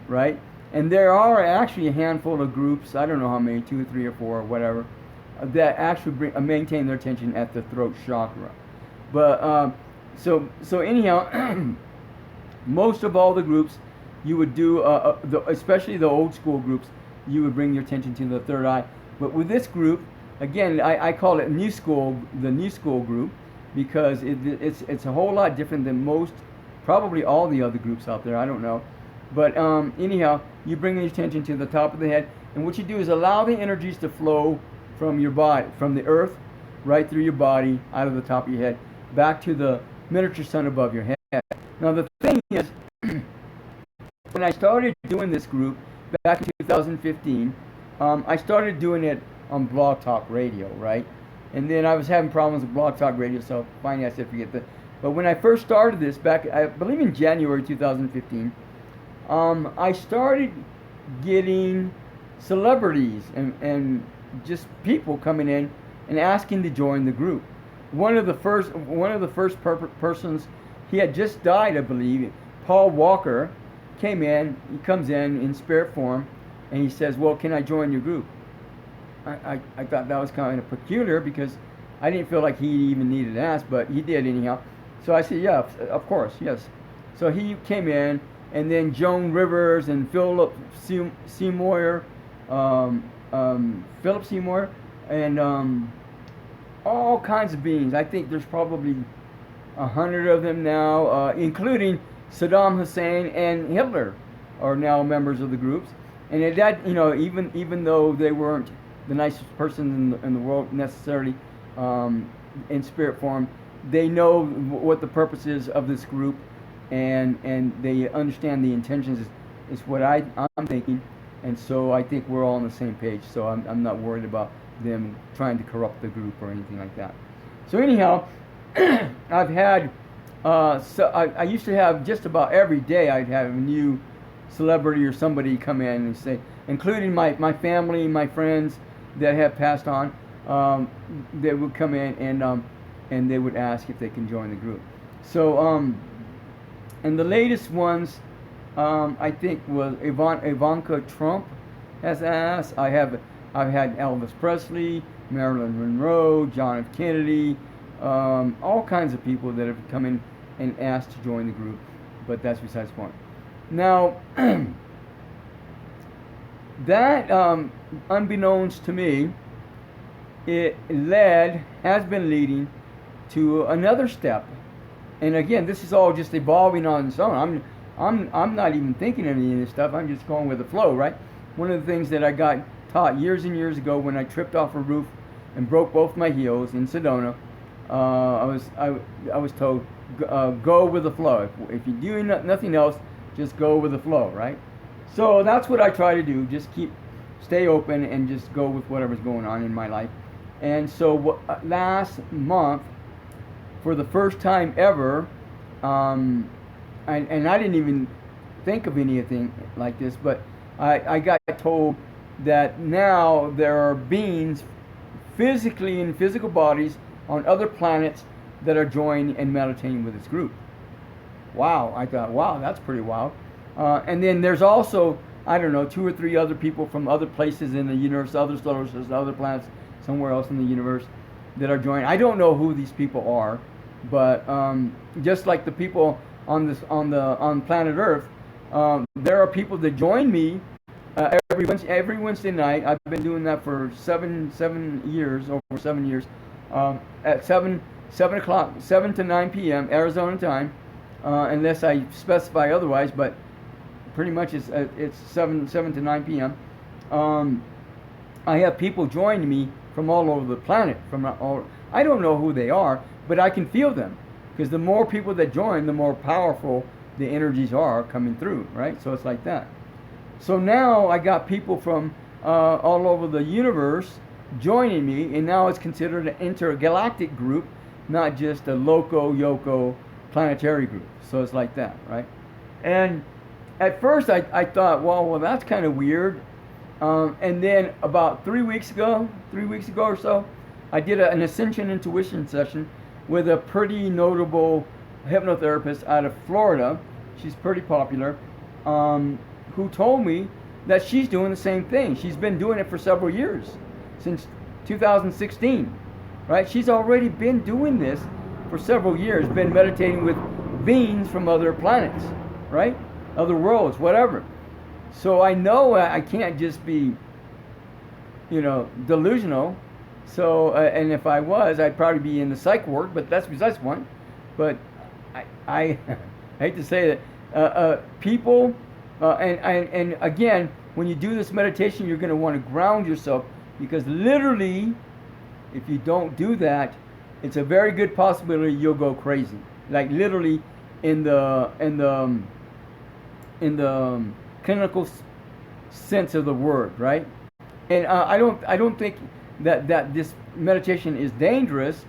S1: right? And there are actually a handful of groups, I don't know how many, 2, 3, or 4, or whatever, that actually maintain their attention at the throat chakra. But so anyhow, most of all the groups, you would do, especially the old school groups, you would bring your attention to the third eye. But with this group, again, I call it the new school group, because it's a whole lot different than most, probably all the other groups out there. I don't know, but anyhow, you bring your attention to the top of the head, and what you do is allow the energies to flow from your body, from the earth, right through your body, out of the top of your head, back to the miniature sun above your head. Now the thing is, when I started doing this group back in 2015, I started doing it on Blog Talk Radio, right? And then I was having problems with Blog Talk Radio, so finally I said forget that. But when I first started this back, I believe in January 2015, I started getting celebrities and just people coming in and asking to join the group. One of the first persons, he had just died, I believe. Paul Walker comes in spirit form, and he says, "Well, can I join your group?" I thought that was kind of peculiar, because I didn't feel like he even needed to ask, but he did anyhow. So I said, "Yeah, of course, yes." So he came in, and then Joan Rivers and Philip Seymour, and all kinds of beings. I think there's probably 100 of them now, including Saddam Hussein and Hitler are now members of the groups, and that, even though they weren't the nicest person in the world necessarily, in spirit form, they know what the purpose is of this group, and they understand the intentions is what I'm thinking, and so I think we're all on the same page. So I'm not worried about them trying to corrupt the group or anything like that. So anyhow, I've had I used to have just about every day I'd have a new celebrity or somebody come in and say, including my family, my friends that have passed on, they would come in and they would ask if they can join the group. So and the latest ones, I think was Ivanka Trump has asked. I've had Elvis Presley, Marilyn Monroe, John F. Kennedy, all kinds of people that have come in and asked to join the group, but that's besides the point. Now, that, unbeknownst to me, has been leading to another step. And again, this is all just evolving on its own. I'm not even thinking of any of this stuff. I'm just going with the flow, right? One of the things that I got taught years and years ago when I tripped off a roof and broke both my heels in Sedona, I was told, go with the flow. If you're doing nothing else, just go with the flow, right? So that's what I try to do. Just stay open and just go with whatever's going on in my life. And so last month, for the first time ever, and I didn't even think of anything like this, but I got told that now there are beings physically in physical bodies on other planets that are joining and meditating with this group. Wow, I thought, wow, that's pretty wild. And then there's also, I don't know, 2 or 3 other people from other places in the universe, other solar systems, other planets, somewhere else in the universe that are joining. I don't know who these people are, but just like the people on planet Earth, there are people that join me every Wednesday night. I've been doing that for 7 years, over 7 years, at 7 o'clock, 7 to 9 p.m. Arizona time, unless I specify otherwise. But pretty much it's 7 to 9 p.m. I have people joining me from all over the planet. I don't know who they are, but I can feel them, because the more people that join, the more powerful the energies are coming through, right? So it's like that. So now I got people from all over the universe joining me, and now it's considered an intergalactic group, not just a loco-yoko planetary group. So it's like that, right? And at first I thought, well, that's kind of weird. And then about 3 weeks ago or so, I did an Ascension Intuition Session with a pretty notable hypnotherapist out of Florida. She's pretty popular, who told me that she's doing the same thing. She's been doing it for several years, since 2016, right? She's already been doing this for several years, been meditating with beings from other planets, right? Other worlds, whatever. So I know I can't just be, delusional. So, and if I was, I'd probably be in the psych ward, but that's besides the point. But I hate to say that, people, and again, when you do this meditation, you're going to want to ground yourself, because literally, if you don't do that, it's a very good possibility you'll go crazy. Like literally, in the clinical sense of the word, right? And I don't think that this meditation is dangerous,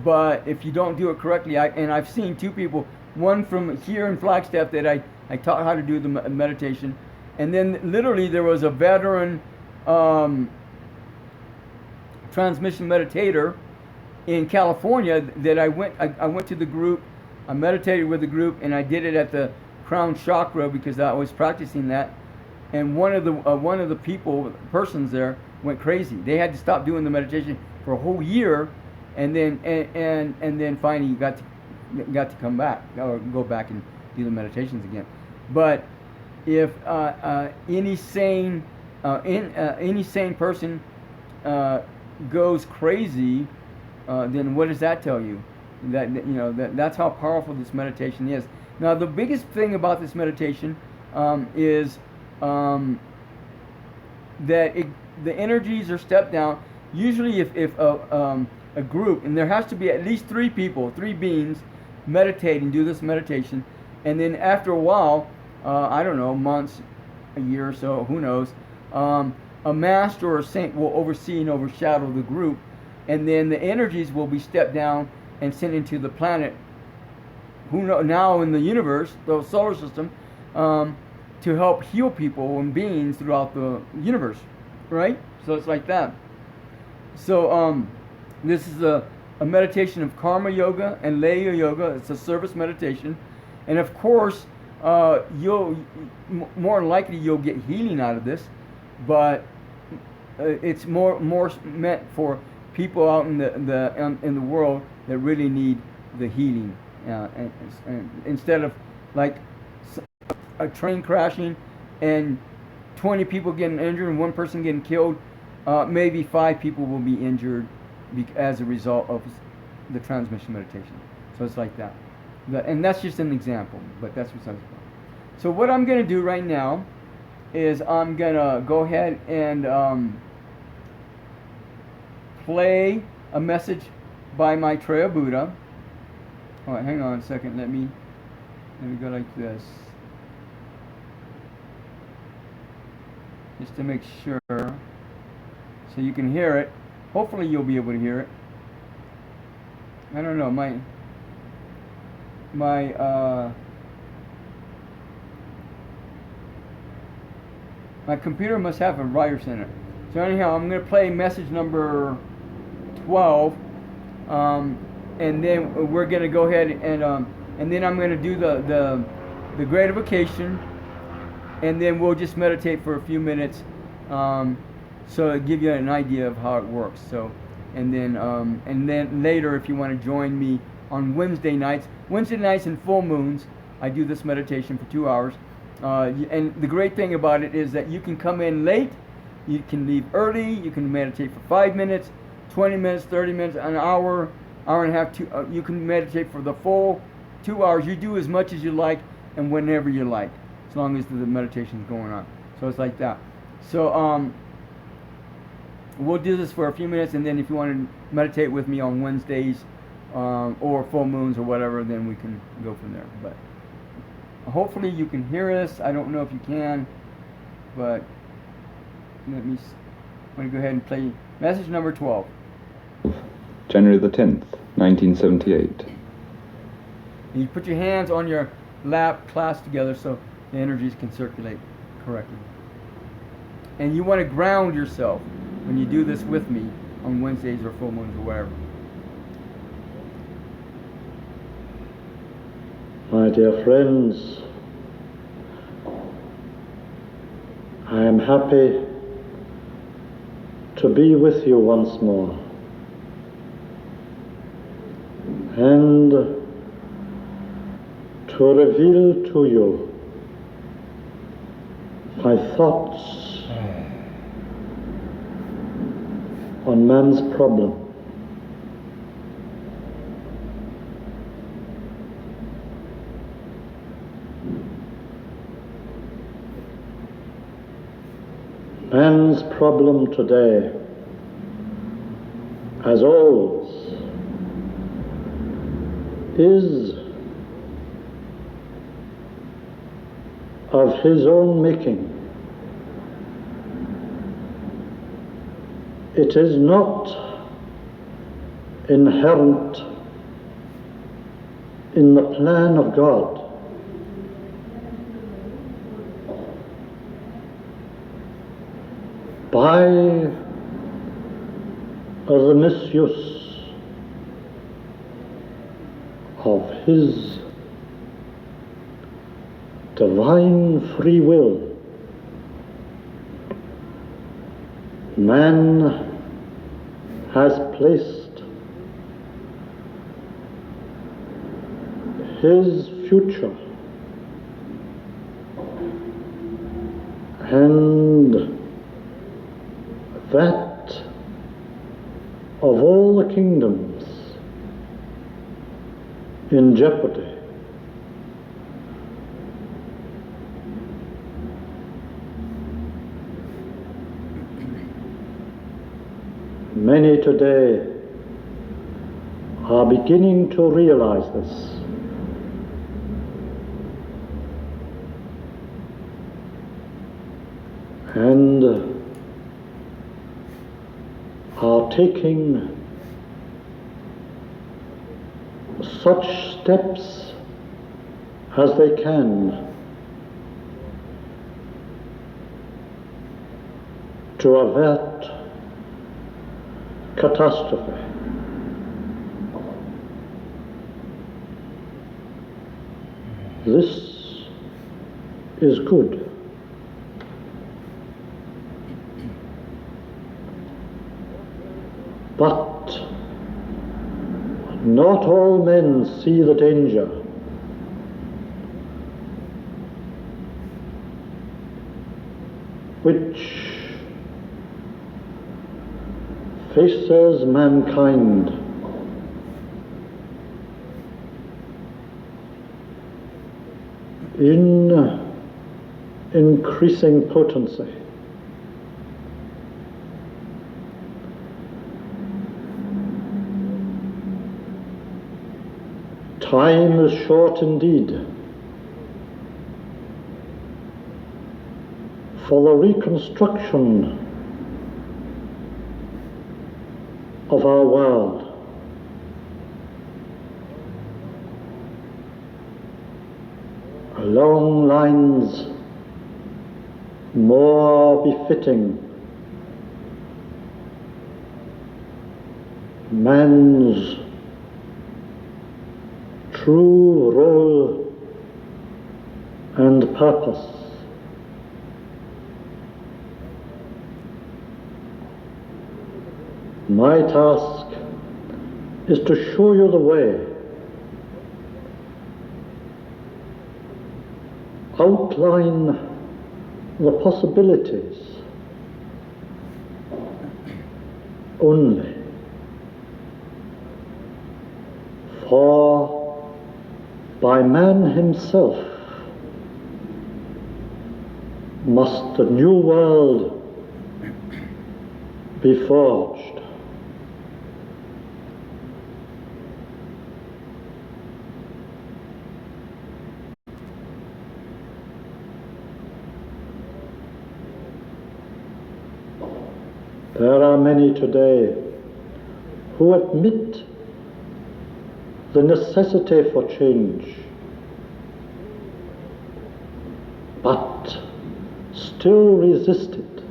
S1: but if you don't do it correctly, I've seen 2 people, one from here in Flagstaff that I taught how to do the meditation, and then literally there was a veteran transmission meditator in California that I went to the group, I meditated with the group, and I did it at the crown chakra because I was practicing that, and one of the persons there went crazy. They had to stop doing the meditation for a whole year, and then finally got to come back or go back and do the meditations again. But if any sane person goes crazy, then what does that tell you? That's how powerful this meditation is. Now, the biggest thing about this meditation is that the energies are stepped down. Usually, if a group, and there has to be at least 3 people, 3 beings, meditate and do this meditation, and then after a while, I don't know, months, a year or so, who knows, a master or a saint will oversee and overshadow the group, and then the energies will be stepped down and sent into the planet, who know, now in the universe, the solar system, to help heal people and beings throughout the universe, right? So it's like that. So this is a meditation of karma yoga and laya yoga. It's a service meditation, and of course, you'll more than likely you'll get healing out of this, but it's more meant for people out in the world that really need the healing, and instead of like a train crashing and 20 people getting injured and 1 person getting killed, maybe 5 people will be injured as a result of the transmission meditation. So it's like that. And that's just an example, but that's what's. So what I'm going to do right now is I'm going to go ahead and play a message by Maitreya Buddha. All right, hang on a second. Let me go like this, just to make sure, so you can hear it. Hopefully you'll be able to hear it. I don't know, my computer must have a virus in it. So anyhow, I'm going to play message number 12, and then we're going to go ahead and then I'm going to do the Great Invocation, and then we'll just meditate for a few minutes, so to give you an idea of how it works. So, and then later, if you want to join me on Wednesday nights and full moons, I do this meditation for 2 hours. And the great thing about it is that you can come in late, you can leave early, you can meditate for 5 minutes, 20 minutes, 30 minutes, an hour, hour and a half. You can meditate for the full 2 hours. You do as much as you like and whenever you like, as long as the meditation is going on. So it's like that. So we'll do this for a few minutes, and then if you want to meditate with me on Wednesdays or full moons or whatever, then we can go from there. But hopefully you can hear us. I don't know if you can, but I'm going to go ahead and play message number 12.
S2: January the 10th, 1978.
S1: And you put your hands on your lap, clasped together, so the energies can circulate correctly. And you want to ground yourself when you do this with me on Wednesdays or full moons or whatever.
S3: My dear friends, I am happy to be with you once more and to reveal to you my thoughts on man's problem. Man's problem today, as always, is of his own making. It is not inherent in the plan of God. By the misuse of his divine free will, man has placed his future and that of all the kingdoms in jeopardy Many today are beginning to realize this. And are taking such steps as they can to avert catastrophe. This is good. But not all men see the danger. Which faces mankind in increasing potency. Time is short indeed for the reconstruction of our world. Along lines more befitting man's true role and purpose. My task is to show you the way, outline the possibilities only, for by man himself must the new world be forged. There are many today who admit the necessity for change, but still resist it.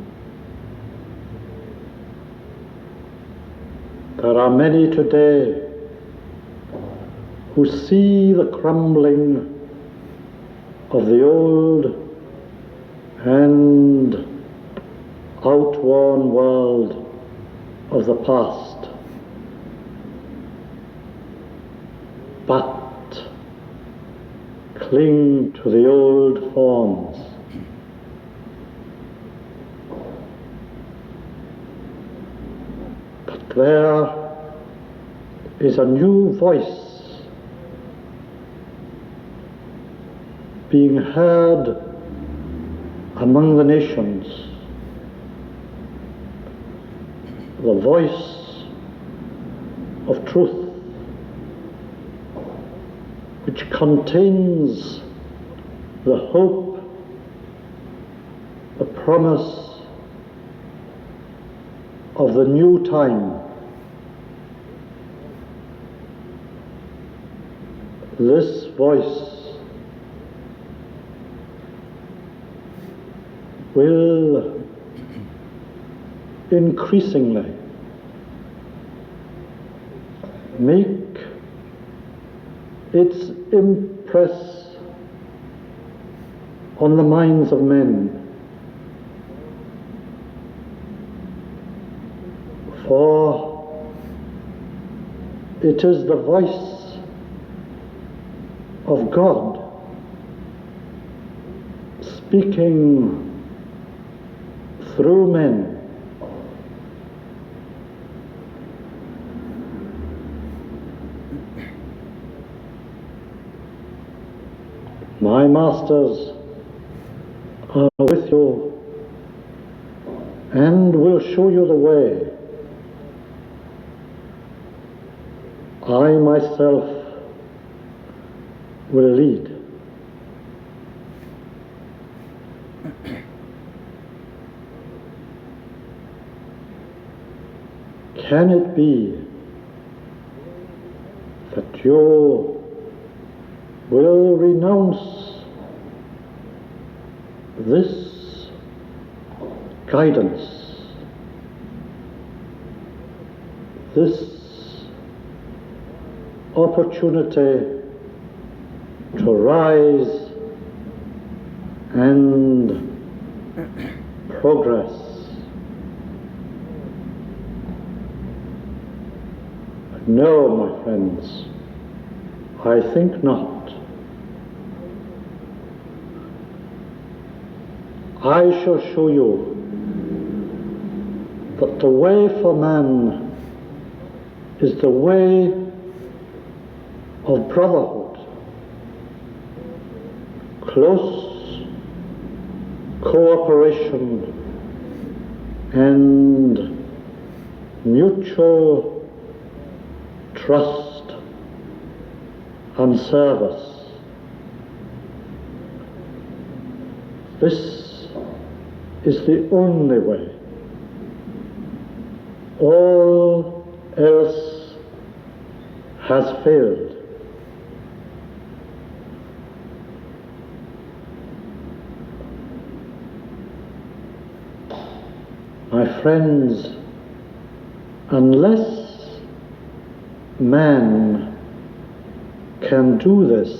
S3: There are many today who see the crumbling of the old and outworn world of the past, but cling to the old forms. But there is a new voice being heard among the nations, the voice of truth, which contains the hope, the promise of the new time. This voice will increasingly make its impress on the minds of men, for it is the voice of God speaking through men. My masters are with you and will show you the way. I myself will lead. Can it be that you will renounce this guidance, this opportunity to rise and progress? No, my friends, I think not. I shall show you that the way for man is the way of brotherhood, close cooperation and mutual trust and service. This is the only way. All else has failed. My friends, unless man can do this,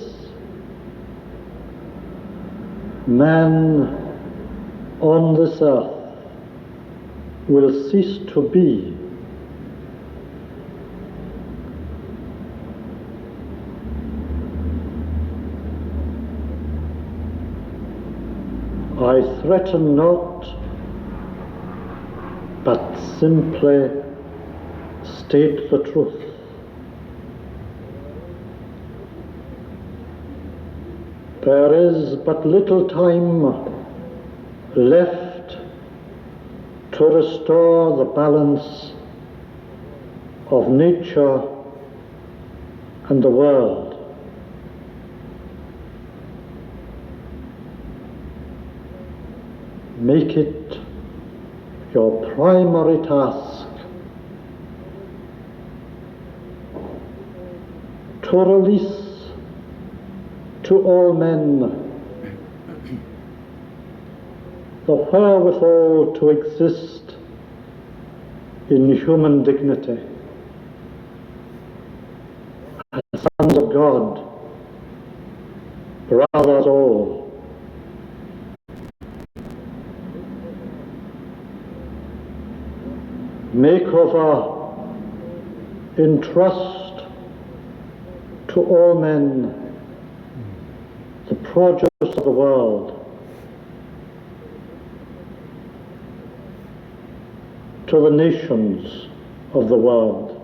S3: man on this earth will cease to be. I threaten not, but simply state the truth. There is but little time left to restore the balance of nature and the world. Make it your primary task to release to all men the wherewithal to exist in human dignity as sons of God, brothers all. Makeover, entrust to all men the produce of the world, to the nations of the world.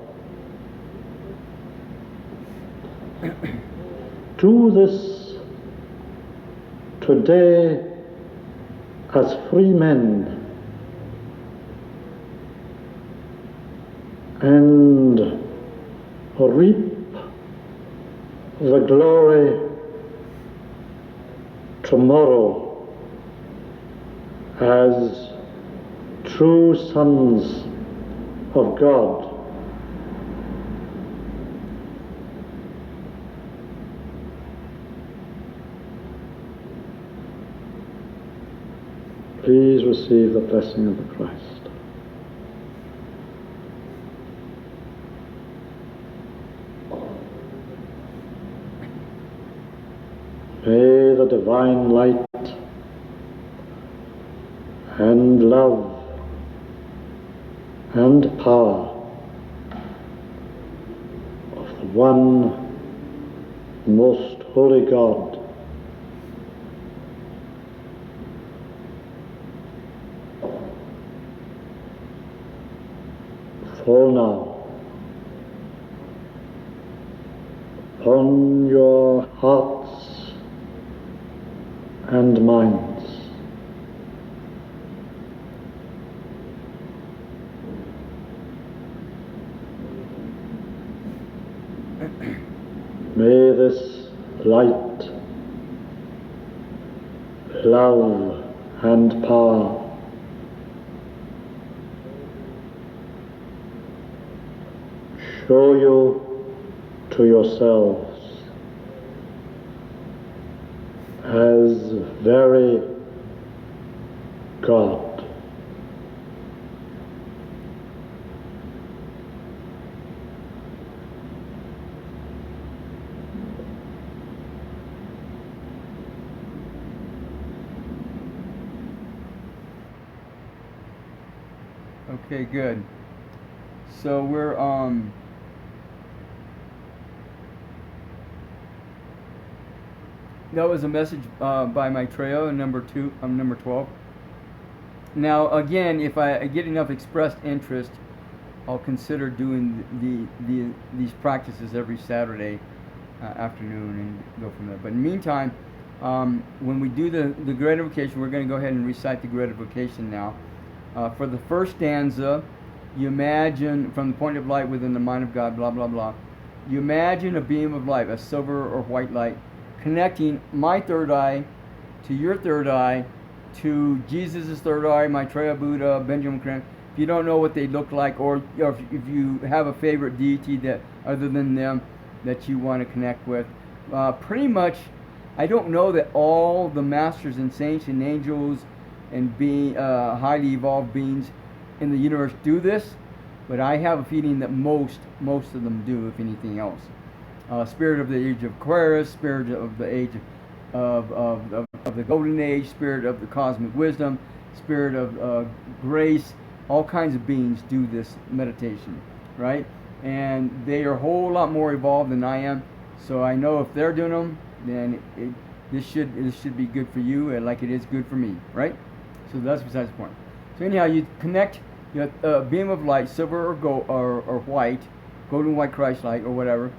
S3: Do this today as free men, and reap the glory tomorrow as true sons of God. Please receive the blessing of the Christ. May the divine light and love and power of the one most holy God fall now upon your hearts and minds. May this light, love and power show you to yourselves as very God.
S1: Okay, good. So we're that was a message by Maitreya, number 12. Now again, if I get enough expressed interest, I'll consider doing these practices every Saturday afternoon and go from there. But in the meantime, when we do the Great Invocation, we're going to go ahead and recite the Great Invocation now. For the first stanza, you imagine, from the point of light within the mind of God, blah, blah, blah. You imagine a beam of light, a silver or white light, connecting my third eye to your third eye, to Jesus' third eye, Maitreya Buddha, Benjamin Creme. If you don't know what they look like, or if you have a favorite deity that other than them that you want to connect with, pretty much, I don't know that all the masters and saints and angels and highly evolved beings in the universe do this, but I have a feeling that most of them do, if anything else. Spirit of the age of Aquarius, spirit of the age of the golden age, spirit of the cosmic wisdom, spirit of grace, all kinds of beings do this meditation, right? And they are a whole lot more evolved than I am, so I know if they're doing them, then this should be good for you, and like it is good for me, right? So that's besides the point. So anyhow, you connect a beam of light, silver or gold or white, golden white Christ light or whatever,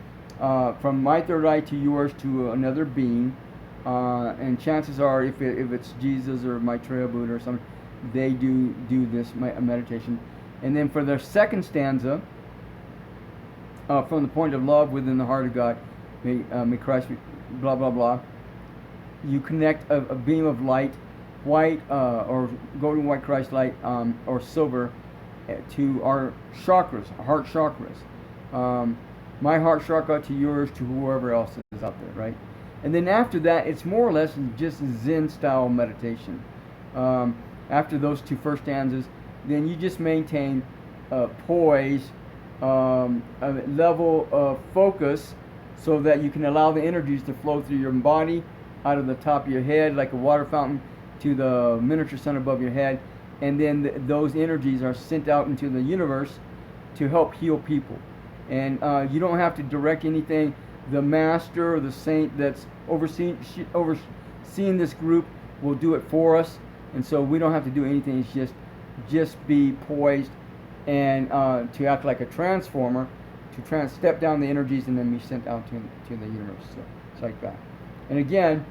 S1: from my third eye to yours to another being, and chances are, if it's Jesus or Maitreya Buddha or something, they do this meditation. And then for their second stanza, from the point of love within the heart of God, may Christ, blah blah blah. You connect a beam of light, white or golden white Christ light, or silver, to our chakras, our heart chakras. My heart chakra to yours, to whoever else is out there, right? And then after that, it's more or less just Zen style meditation. After those two first stanzas, then you just maintain poise, a level of focus, so that you can allow the energies to flow through your body, out of the top of your head like a water fountain to the miniature sun above your head, and then those energies are sent out into the universe to help heal people. And you don't have to direct anything. The master or the saint that's overseeing this group will do it for us, and so we don't have to do anything. It's just be poised and to act like a transformer, to step down the energies and then be sent out to the universe. So it's like that. And again,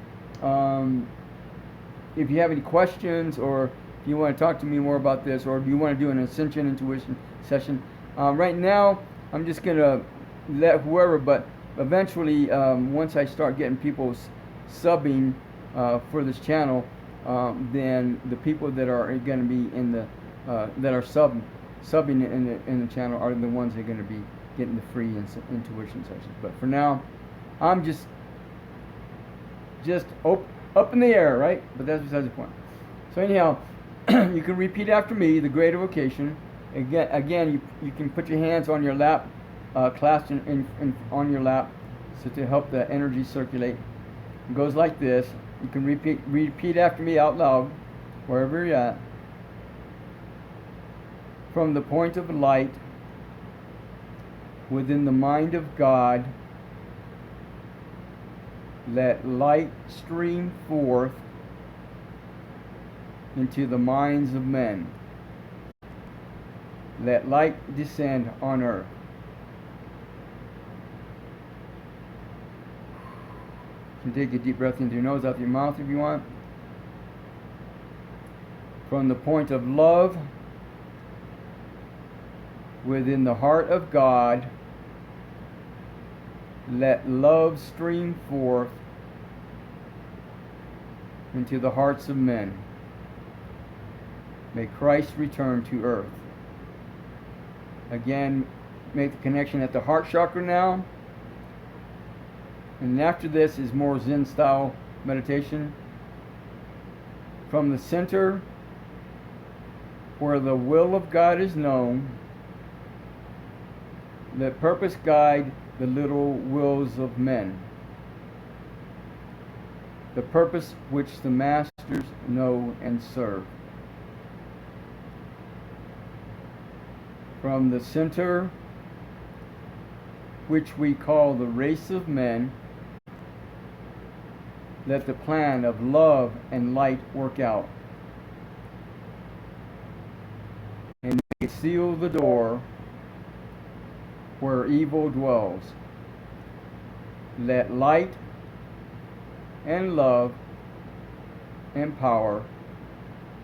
S1: if you have any questions, or if you want to talk to me more about this, or if you want to do an Ascension Intuition session, right now I'm just going to let whoever, but eventually once I start getting people subbing for this channel, then the people that are going to be in the that are subbing in the channel are the ones that are going to be getting the free intuition sessions. But for now, I'm just up in the air, right? But that's besides the point. So anyhow, you can repeat after me the Great Invocation. Again, you can put your hands on your lap, clasped on your lap, so to help the energy circulate. It goes like this. You can repeat after me out loud, wherever you're at. From the point of light within the mind of God, let light stream forth into the minds of men. Let light descend on earth. You can take a deep breath into your nose, out your mouth if you want. From the point of love within the heart of God, Let love stream forth into the hearts of men. May Christ return to earth. Again, make the connection at the heart chakra now. And after this is more Zen style meditation. From the center, where the will of God is known, let purpose guide the little wills of men. The purpose which the masters know and serve. From the center, which we call the race of men, let the plan of love and light work out. And may it seal the door where evil dwells. Let light and love and power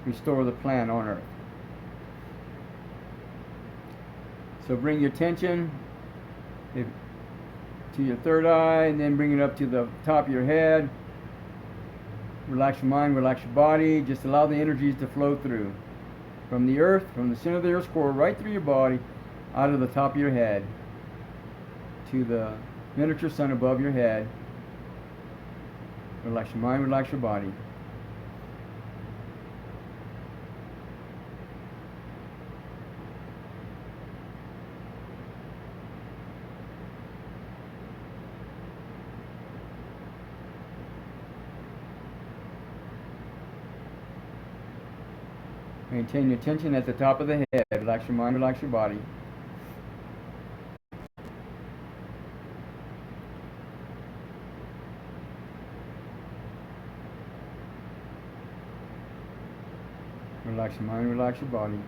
S1: restore the plan on earth. So bring your attention to your third eye, and then bring it up to the top of your head. Relax your mind, relax your body. Just allow the energies to flow through. From the earth, from the center of the earth's core, right through your body, out of the top of your head, to the miniature sun above your head. Relax your mind, relax your body. Maintain your tension at the top of the head. Relax your mind, relax your body. Relax your mind, relax your body.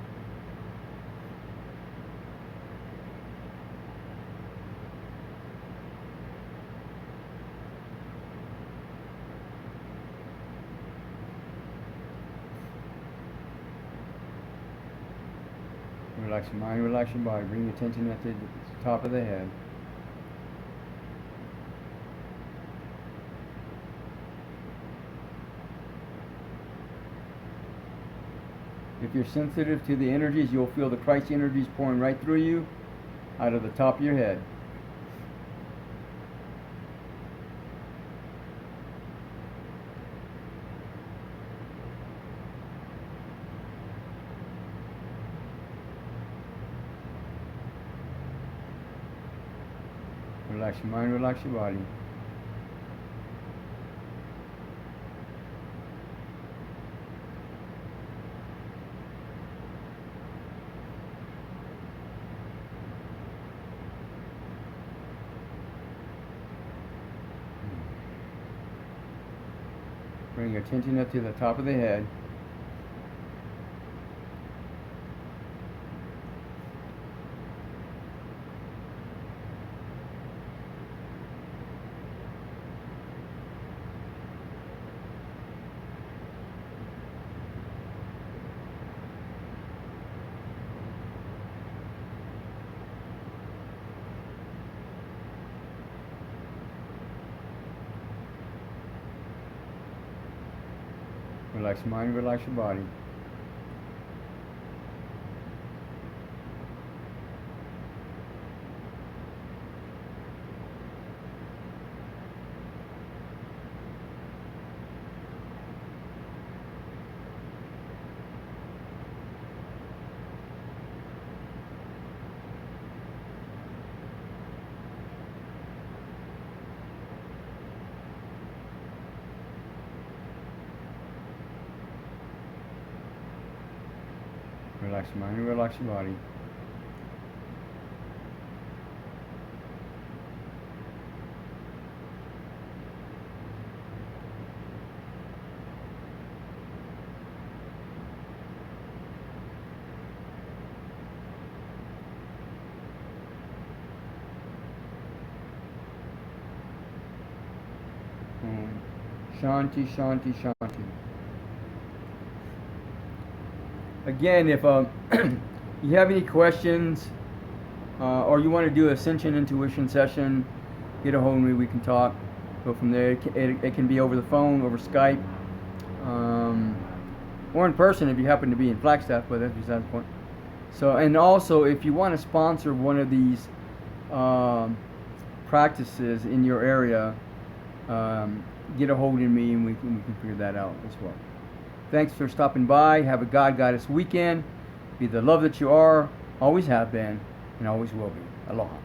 S1: Relax your mind, relax your body. Bring your attention at the top of the head. If you're sensitive to the energies, you'll feel the Christ energies pouring right through you, out of the top of your head. Relax your mind, relax your body. Bring your attention up to the top of the head. Relax your mind, relax your body. Relax your mind and relax your body. Shanti, Shanti, Shanti. Again, if you have any questions or you want to do Ascension Intuition Session, get a hold of me. We can talk. Go from there. It can be over the phone, over Skype, or in person if you happen to be in Flagstaff, but that's besides the point. So, and also, if you want to sponsor one of these practices in your area, get a hold of me and we can figure that out as well. Thanks for stopping by. Have a God Goddess weekend. Be the love that you are, always have been, and always will be. Aloha.